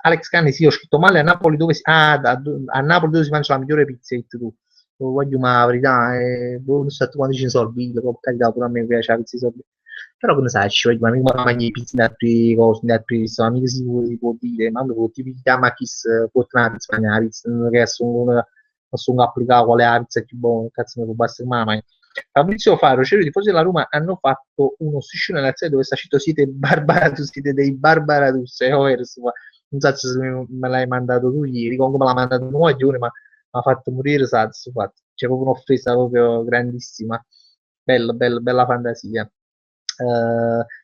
A: Alex Canni, sì, ho scritto male a Napoli dove si, a Napoli dove si mangia la migliore pizza, tu. voglio ma la verità, non so quando ci sono soldi, per carità, pure a me piace la pizza soldi. Però come sai, ci voglio, ma mica mangi pizza da altri cose, da altri ristorante, mica si può dire, ma non può ti chiama chi può tenere la pizza, mangiare la pizza, non è che sono applicare qual è la pizza più buona, cazzo mi può bastare mai. Fabrizio Faro, Cero di Tifosi della Roma hanno fatto uno striscione nella serie dove sta scritto siete Barbaratus, siete dei Barbaratus, non so se me l'hai mandato tu ieri, comunque me l'ha mandato un coglione, ma mi ha fatto morire Sazzo, infatti. C'è proprio un'offesa proprio grandissima. Bella, bella, bella fantasia.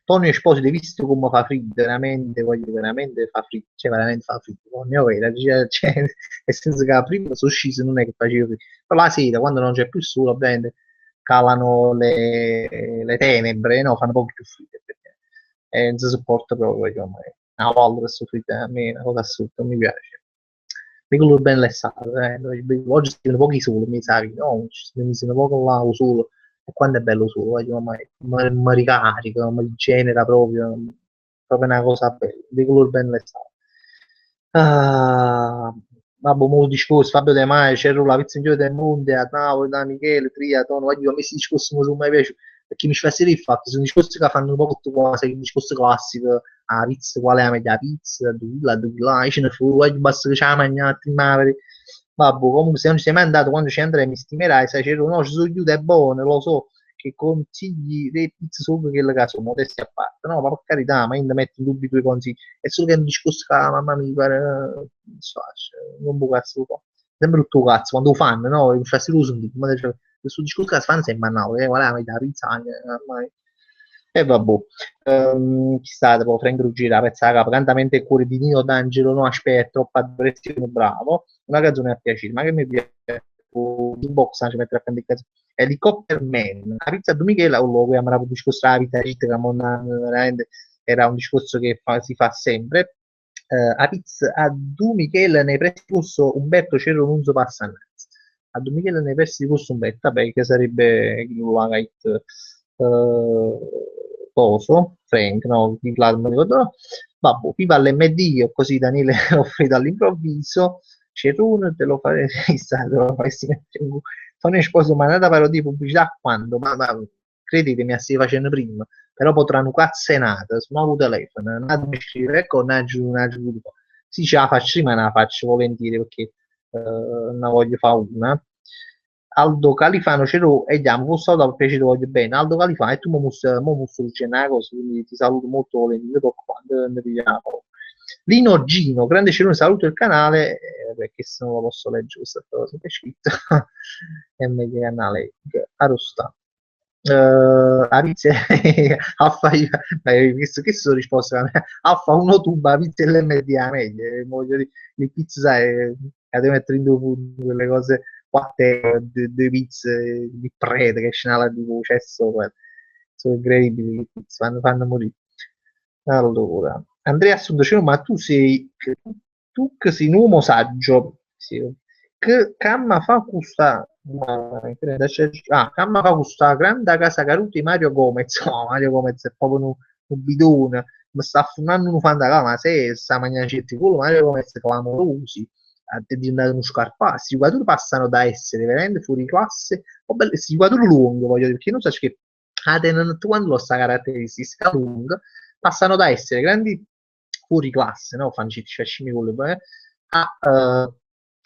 A: Tonio Esposito, hai visto come fa freddo? Veramente, voglio veramente fa freddo, cioè veramente fa freddo. Tonio, cioè, nel senso che prima sono sceso, non è che facevo freddo. Però la sera, quando non c'è più sole, ovviamente, calano le tenebre, no? Fanno proprio più freddo. Perché non si sopporta proprio, diciamo, una volta questo freddo, a me è una cosa assurda, non mi piace. Piccolo ben l'estate, oggi si vedono pochi sole, mi sa, no? Si vedono poco là, il sole, e quando è bello il sole, mi ricarica, mi genera proprio, proprio una cosa bella, piccolo ben l'estate. Ah, vabbè, mo discorso, Fabio De Maio, c'era la pizza in giro del mondo, a Napoli, da Michele, Triatone, voglio, a me questi discorsi non sono mai piaciuti, perché mi ci fa sedere il fatto, sono discorsi che fanno un po' tutte cose, il discorso classico, la pizza, qual è la meglio pizza, dove là, ce ne fu, voglio, basta che ce la mangiate, ma vabbè, comunque se non ci sei mai andato, quando ci andrai mi stimerai, sai, c'era, no, ci sono chiude buone, lo so, che consigli le pizze sopra che le caso, modesti a parte, no, ma per carità, ma io non metto in dubbio i tuoi consigli, è solo che è un discorso che la mamma mi pare, non so, non può cazzo lo fa. Sempre il tuo cazzo, quando lo fanno, no, mi fa serioso, ma cioè, questo discorso che la fanno sempre banale, guarda, mi dà pizza, ormai. E vabbè, chi sta, tipo, Frank Ruggera, pezza la capa, cantamente il cuore di Nino D'Angelo, no, aspetta, troppo adorazione, bravo, una canzone a piacere, ma che mi piace, in box, ci mettere a cantare Helicopter Man, la pizza di Michele, o lo chiamerà un discorso della vita ricca, veramente era un discorso che si fa sempre. A pizza a Du Michele nei pressi di corso Umberto Cerro Nunzo passa innanzi. A Du Michele nei pressi di corso Umberto, vabbè, che sarebbe il Lagait Coso, Frank, no, di Vladimir, non ricordo, no. Vabbè, viva l'MD, o così Daniele offrito all'improvviso, Cerrone te lo faresti, te lo faresti mettere in sono sposo ma nata parodia di pubblicità quando? Ma credetemi, stai facendo prima, però potranno cazzenata, su nuovo telefono, non mi scrive, ecco, una giù. Sì, ce la faccio, ma la faccio volentieri perché ne voglio fare una. Aldo Califano c'ero e diamo, fosse stato per piacere, voglio bene. Aldo Califano, e tu mo musso una cosa, quindi ti saluto molto volentieri, dopo quando ne vediamo. Lino Gino, grande cerone, saluto il canale, perché se non lo posso leggere questa cosa che è scritto. MD canale, Arosta. Arizia, Alfa, che sono risposte a me? Alfa 1 tuba, pizza LMDA meglio, voglio dire, le pizze, sai, devo mettere in due punti quelle cose, quattro, due pizze di prete che scena di cesso, sono incredibili, le pizze, fanno morire. Allora, Andrea Sudocino, ma tu che sei un uomo saggio, sì. Che camma fa questa, camma fa questa grande casa caruta di Mario Gomez, no, Mario Gomez è proprio un bidone, mi sta affumando un fantacà, ma se sta mangiando certi culo, Mario Gomez è clamorosi, è diventato uno scarpato, questi giocatori passano da essere veramente fuori classe, o belli, questi giocatori lunghi, voglio dire, perché non so che quando lo sta caratteristica lunga, passano da essere grandi fuori classe, no? Fanno faccini con le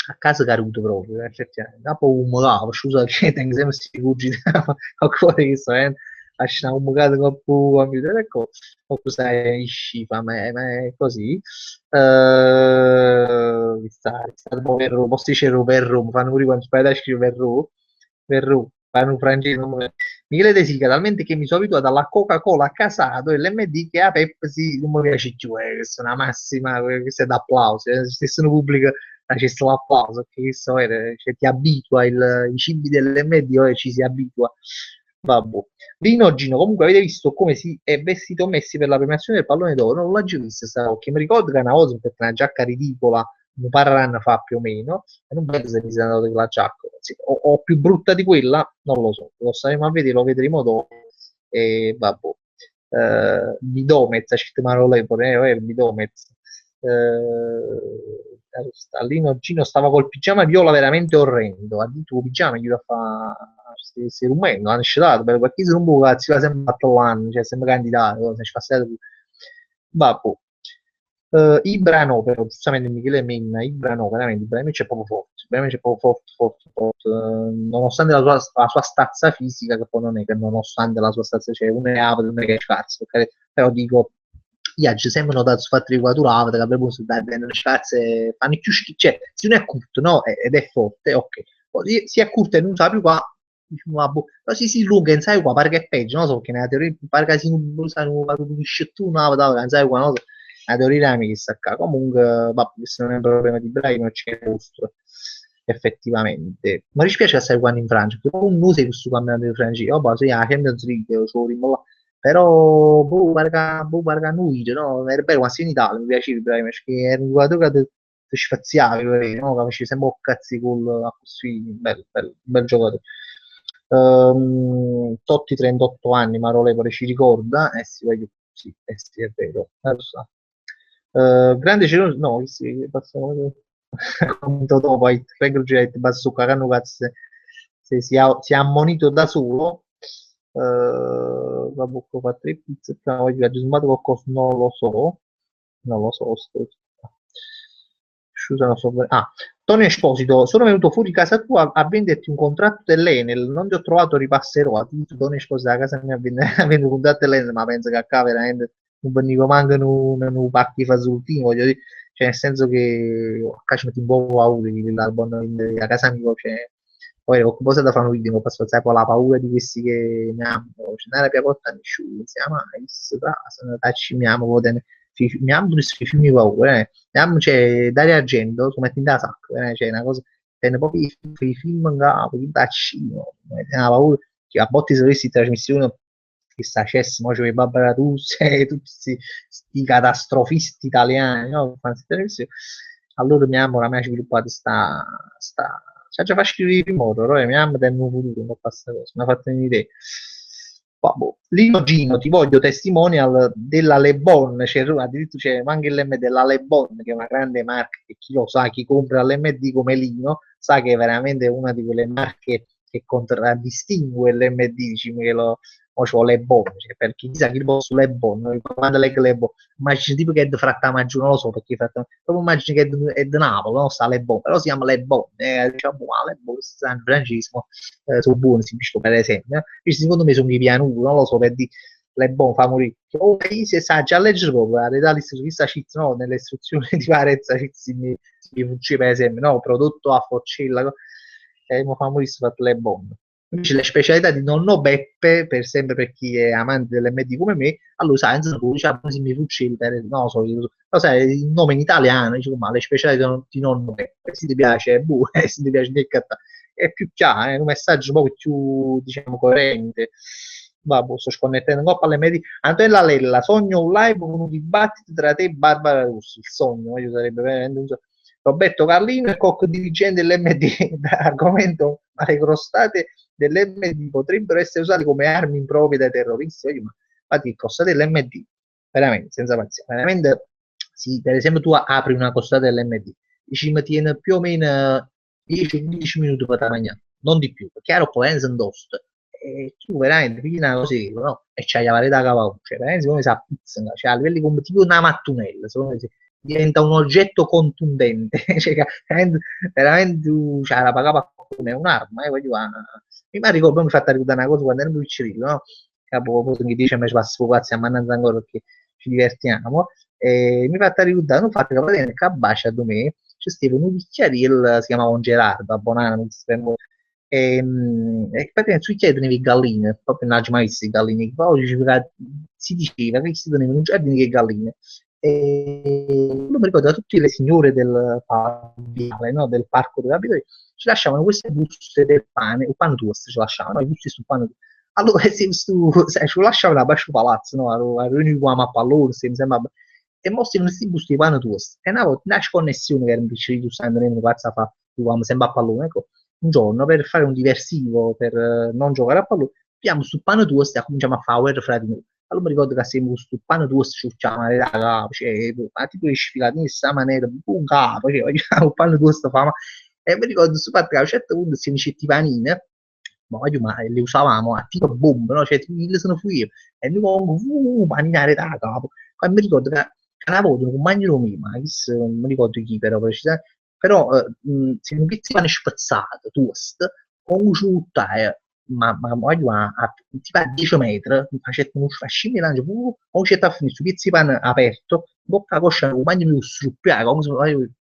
A: a casa caruto proprio, effettivamente. Dopo un modo, scusa, che tengo sempre questi cugini a cuore che sto lasciamo un bucato con il computer, ecco, o cosa è scifa, ma è così. Sta verrò, posso dire verrò, fanno pure quando sbaglio a scrivere verrò, fanno francese, Michele De Sica, talmente che mi sono abituato alla Coca-Cola a casato e l'MD che a Pepsi non mi piace più, questa è una massima, questa è d'applauso, se sono pubblico facesse l'applauso, perché questo cioè, ti abitua, i cibi dell'MD, ci si abitua. Vabbè. Lino Gino, comunque avete visto come si è vestito Messi per la premiazione del pallone d'oro? Non l'ho già visto, che mi ricordo che è una cosa per una giacca ridicola, un par d'anni fa più o meno, e non penso se mi sia andato con la giacca, o più brutta di quella, non lo so, lo staremo a vedere, lo vedremo dopo, e vabbè. Bidomez, a scritto Mauro Lepore, Bidomez. Stallino Gino stava col pigiama viola veramente orrendo. Ha detto pigiama gli da fa se rumeno, hanno scedato perché se non può cazzo va sempre fatto l'anno, cioè sempre candidato, se ci passato. Vabbè. Ibra no, però giustamente Michele Menna, Ibra no, veramente, Ibrahimovic è proprio forte, Ibrahimovic è proprio forte, forte, forte. Nonostante la sua stazza fisica, che poi non è che nonostante la sua stazza, cioè uno è apre, uno è che è scarso, però dico, io ci sembrano da su fatto di quattro che abbiamo dare bene le scarse, fanno più schifo, cioè, se uno è curto, no, ed è forte, ok, poi si è curto e non sa più qua, diciamo, però si lunga, non sai qua, pare che è peggio, non so, perché nella teoria, pare che si non sa, non non sai qua, non so, la teoria mi sta qua. Comunque, vabbè, questo non è un problema di Ibrahimovic, che è giusto, effettivamente. Ma mi dispiace che stai qua in Francia, perché poi non sei questo campionato di Francia. Oh, sì, la Champions League, però, pare che noi, no? Era bello, ma in Italia mi piaceva Ibrahimovic, che era un giocatore che ti sfaziava, no? Che faceva sempre un cazzo di gol, così, bello, bello, un bel giocatore. Totti 38 anni, Marolevole ci ricorda, sì, è vero. Grande Cerone, no, sì, passiamo commento dopo, il Frank Giletti, Bazzucca, Cano Cazze, se si è ammonito da solo, vabbè, fa tre pizze, no, gli ha sbagliato qualcosa, non lo so, scusa, non so, Tony Esposito, sono venuto fuori casa tua a venderti un contratto dell'Enel, non ti ho trovato, ripasserò. Ha detto Tony Esposito a casa mia a vendere un contratto dell'Enel, ma penso che qua veramente non veniva manco un pacco di fasultini, voglio dire, cioè nel senso che qua ci metti un po' paura di vendere a casa mia, cioè, poi ho cosa da fare un video, posso sai, poi la paura di questi che mi hanno, ce n'era più porta nessuno, insieme a se tacci mi amo, mi hanno questi film di paura, c'è Dario Argento, come mette in da sacco, c'è una cosa, tenne proprio i film in capo, il bacino, una paura, che a volte se avessi trasmissione che sta cesso, mo c'è Barbara Tusse e tutti questi catastrofisti italiani, no? Allora mia mamma mi ha sviluppato c'ha già fatto scrivere il modo, no? Mia mamma tenne un futuro, non questa cosa, mi ha fatto un'idea. Vabbè. Lino Gino, ti voglio testimonial della Le Bon, addirittura c'è anche l'M della Le Bon, che è una grande marca che chi lo sa, chi compra l'MD come Lino, sa che è veramente una di quelle marche che contraddistingue l'MD, diciamo che o c'ho Le Bon, cioè, per chi sa chi posso Le Bon, quando leggo Le Bon, immagini tipo che è di Frattamaggio, non lo so perché proprio immagini che è di Napoli, non sta Le Bon, però si chiama Le Bon, diciamo, Le Bon, San Francisco, sono buoni, si dice per esempio, secondo me sono i pianuti, non lo so, per dire le buone fa morire. O se sa già leggere proprio, la lista cheats, no? Nelle istruzioni di Varezza cheats mi fuggì per esempio, no? Prodotto a forcella, e mi fa morire fatto le bombe. Invece le specialità di nonno Beppe, per sempre per chi è amante dell'MD come me, allora sai, diciamo così mi fucili, non lo so, però sai, il nome in italiano, dico, ma le specialità di nonno Beppe, se ti piace, se ti piace, è più chiaro, è un messaggio un po' più, diciamo, coerente. Vabbè, sto sconnettendo un po' alle medie. Antonella Lella, sogno un live con un dibattito tra te e Barbara Russi. Il sogno, sarebbe veramente un sogno. Roberto Carlino e Cocco dirigente dell'MD. Argomento, ma le crostate dell'MD potrebbero essere usate come armi improprie dai terroristi. Ma infatti, il crostate dell'MD, veramente, senza pazienza. Veramente, sì, per esempio tu apri una crostata dell'MD, ci tiene più o meno 10-15 minuti per mangiare, non di più, perché ero poi indosso e tu veramente pigli una cosa no? E c'hai la varietà cavallo, cioè veramente secondo me si appizza, cioè a livelli come tipo una mattonella, secondo me diventa un oggetto contundente, cioè, veramente tu cioè, la pagava come un'arma, mi ricordo, mi ha fatto ricordare una cosa quando ero piccolino, no? Capo, poi che dice, mi ci passo quasi a mannaggia ancora perché ci divertiamo, e mi ha fatto ricordare, non fate che praticamente Cabascia da me, c'è Stefano Picchiaril, si chiamava un Gerardo, a Bonano, e praticamente sui chiedi le galline, proprio non ho mai visto le galline, poi si diceva che si tenevano un giardino di galline. E non mi ricordo, tutte le signore del Paviale, no, del parco della Vittoria, ci lasciavano queste buste del pane, il pane toast ci lasciavano, i busti sul pane. Allora, se tu, sai, ci lasciavano a Bascio Palazzo, no, a riuniamo a pallone, mi sembra, e mostri questi busti di pane toast. E una volta, una connessione che era un piccolo, tu sai, non è un pazzo a fare, sempre a pallone, ecco un giorno per fare un diversivo, per non giocare a pallone, piamo sul pane toast e cominciamo a fare guerra fra di noi. allora mi ricordo che sempre questo pane toast ci usciamo, raga, cioè, ma tipo le sfilate in questa maniera, un capo, cioè, un pane toast fama, e mi ricordo questo fatto che a un certo punto si dice i panine, ma le usavamo a tipo bomba, no? Cioè, le sono io, e noi con paninare da capo, poi mi ricordo che una volta un compagno mio, ma non mi ricordo chi però, però se un pezzo di pane spezzato, toast, con ciutta, ma voglio tipo a 10 metri, mi faceva uno fascino di o c'è da finire su pezzi di pane aperto, bocca coscia, un bagno mi struppiato, come se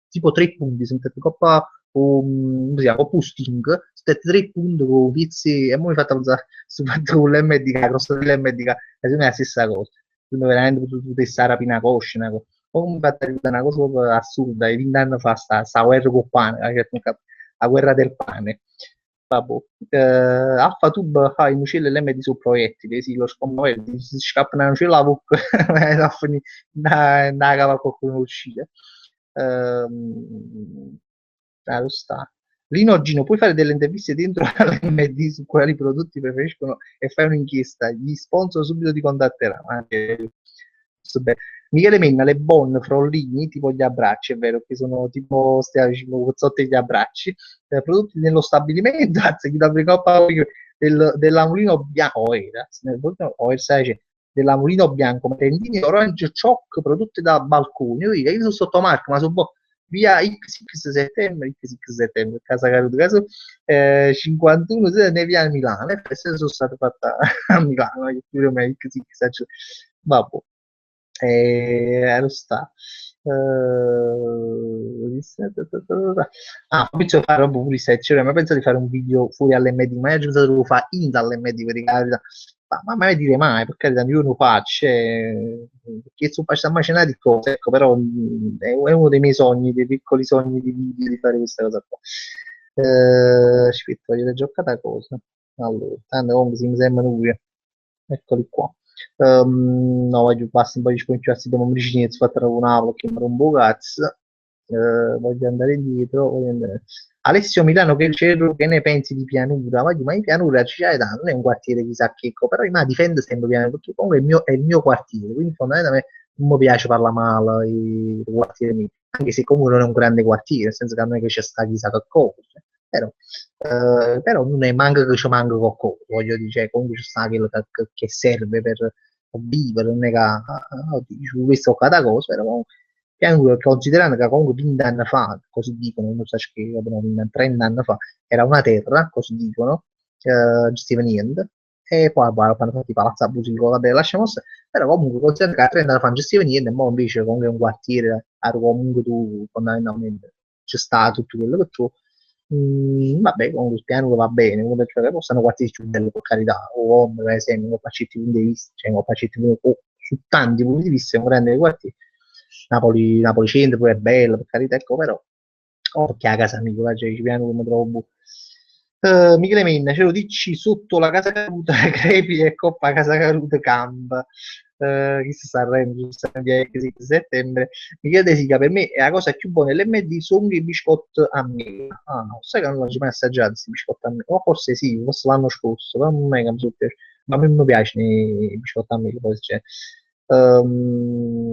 A: tipo 3 punti, sentite coppa, come si chiama, posting, state 3 punti con pezzi, e poi mi fatto usare, sto fatto con l'MDK, la crosta dell'MDK, e secondo me è la stessa cosa, quindi veramente potuto stare rapina coscia, una cosa. O mi fatto una cosa proprio assurda, e 20 anni fa sta guerra col pane, la guerra del pane. Vabbè. Alfa Tube fa i uccelli LM di su proiettili, sì, lo scommuoverti, si scappano un uccello a bocca, a finire da cava qualcuno uscire. Lo sta. Lino Gino, puoi fare delle interviste dentro l'MD su quali prodotti preferiscono e fai un'inchiesta, gli sponsor subito ti contatteranno. Michele Menna, le Bon, Frollini, tipo gli abbracci, è vero, che sono tipo sotto gli abbracci, prodotti nello stabilimento, anzi, chi da coppa dell'amulino bianco, dell'amulino bianco, tendini orange choc prodotte da balconi. Io sono sotto marca, ma sono via XX settembre, Casa Caruto, caso 51, ne via a Milano, e queste sono state fatte a Milano, più o meno XX, vabbè. Lo sta. Penso di fare proprio research, ma penso di fare un video fuori all'MD, ma io penso che devo fare in dall'MD per carità. Ma mai dire mai, per carità, io non faccio, perché sto facendo macinare di cose, ecco, però è uno dei miei sogni, dei piccoli sogni di video, di fare questa cosa qua. Aspetta, voglio giocare a cosa. Allora, tanto comunque si mi sembra lui. Eccoli qua. No, voglio basta un po' di sconfiarsi dopo un cinese fatto una che mi rompo cazzo. Voglio andare indietro, voglio andare. Alessio Milano, che ne pensi di pianura? Ma in pianura ci c'è non è un quartiere chissà che, però io difendo sempre pianura, perché comunque è il mio quartiere, quindi fondamentalmente non mi piace parlare male il quartiere mio, anche se comunque non è un grande quartiere, nel senso che non è che c'è sta chissà che cosa, però non è manco che ci manca qualcosa, voglio dire, comunque ci sta quello che serve per vivere, non è che su questo o cada cosa, però comunque, considerando che comunque 20 anni fa, così dicono, non so che 30 anni fa, era una terra, così dicono, gestiva niente, e poi fanno fatti i palazzi abusivi, vabbè, lasciamo stare, però comunque considerando che a 30 anni fa non gestiva niente, e ora invece comunque è un quartiere, comunque tu fondamentalmente c'è sta tutto quello che tu. Vabbè, comunque il piano va bene, uno perché possono quartieri più belli per carità, o per esempio, non faccio punti di vista, cioè non faccio su tanti punti di vista, è un grande quartiere. Napoli Centro pure è bello, per carità, ecco, però perché a casa mia, cioè, ci piano come trovo. Michele Menna, ce lo dici sotto la casa caduta, crepi e coppa casa caduta camp. Chi si sta arrendendo, ci sta in 6 settembre. Michele De Sica, per me è la cosa più buona dell'MD sono i biscotti a me. Ah, no, sai che non l'ho mai assaggiato questi biscotti a me? O forse sì, forse l'anno scorso, però non è che mi sono piaciuti. Ma a me non piacciono i biscotti a me, poi c'è.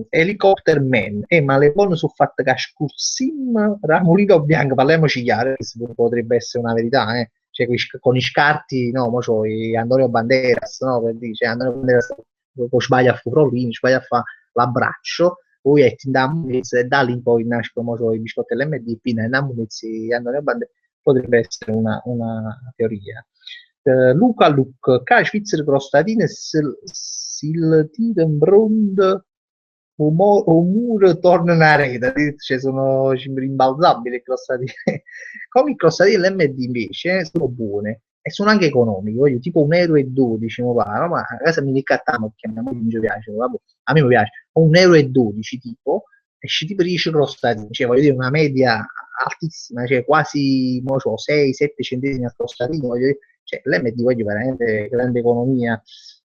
A: Helicopter Man, ma le buone sono fatte che scursim, ramolino bianco, parliamoci chiaro, questo potrebbe essere una verità, cioè con i scarti, no, mo c'ho Antonio Banderas, no, per dire, cioè Antonio Banderas poi sbaglia a fare Prolini, sbaglia a fare l'abbraccio, poi è da Muniz, e da lì in poi nascono so, i biscotti LMD, fino a Muniz e Antonio Banderas, potrebbe essere una teoria. Luca Luc, Kai Schweizer Prostatine, Siltidenbrund, Umur torna in arena, cioè sono rimbalzabili le crostatine. Come i crostatine l'MD invece sono buone e sono anche economiche, voglio tipo 1,12 euro, ma a casa mi ricattiamo perché a me non mi piace, vabbè, a me mi piace, 1,12 euro tipo, e ci tipo 10 crostatine, cioè voglio dire una media altissima, cioè quasi 6-7 centesimi a crostatine, voglio dire, cioè l'MD voglio veramente grande economia.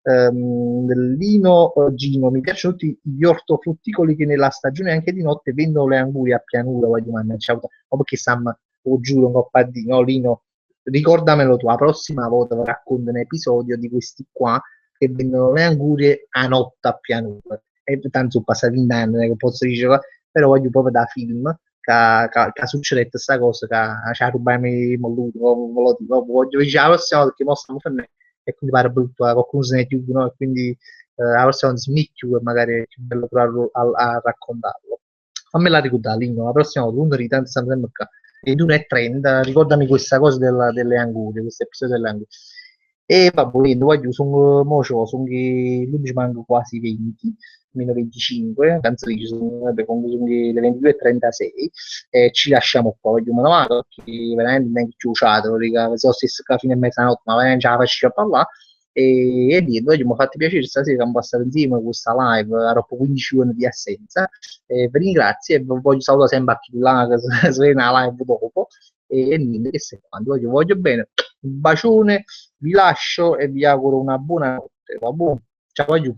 A: Lino Gino, mi piacciono tutti gli ortofrutticoli che nella stagione anche di notte vendono le angurie a pianura, voglio mangiare, o perché Sam, lo giuro, un po' no, Lino, ricordamelo tu, la prossima volta racconto un episodio di questi qua, che vendono le angurie a notte a pianura. E tanto sono passati 20 anni, non è che posso dire, però voglio proprio da film che succede questa cosa, che ci ha rubato i molluti, voglio vedere la prossima volta che mostrano per me, e quindi pare brutto, qualcuno se ne chiude, no? E quindi la prossima volta si mi chiude e magari è più bello provarlo a raccontarlo. Fammela ricordare, Lino, la prossima volta, uno ritanto sempre qua. E tu ne 30, ricordami questa cosa delle angurie, questo episodio delle angurie. E vabbè, voglio, sono che lui manco quasi 20, meno 25, canzoni sono, vabbè, comunque sono le 22:36, e ci lasciamo qua, voglio una mano, perché veramente non è più usato, raga, se ho stesso a fine mezzanotte, ma veramente ce la faccio a parlare, e niente, oggi mi ha fatto piacere stasera che abbiamo passato insieme con questa live, dopo 15 giorni di assenza, vi ringrazio e voglio salutare sempre a chi là, che se vede la live dopo, e niente, che se quando, voglio bene, un bacione, vi lascio e vi auguro una buona notte, va buono? Ciao, giù.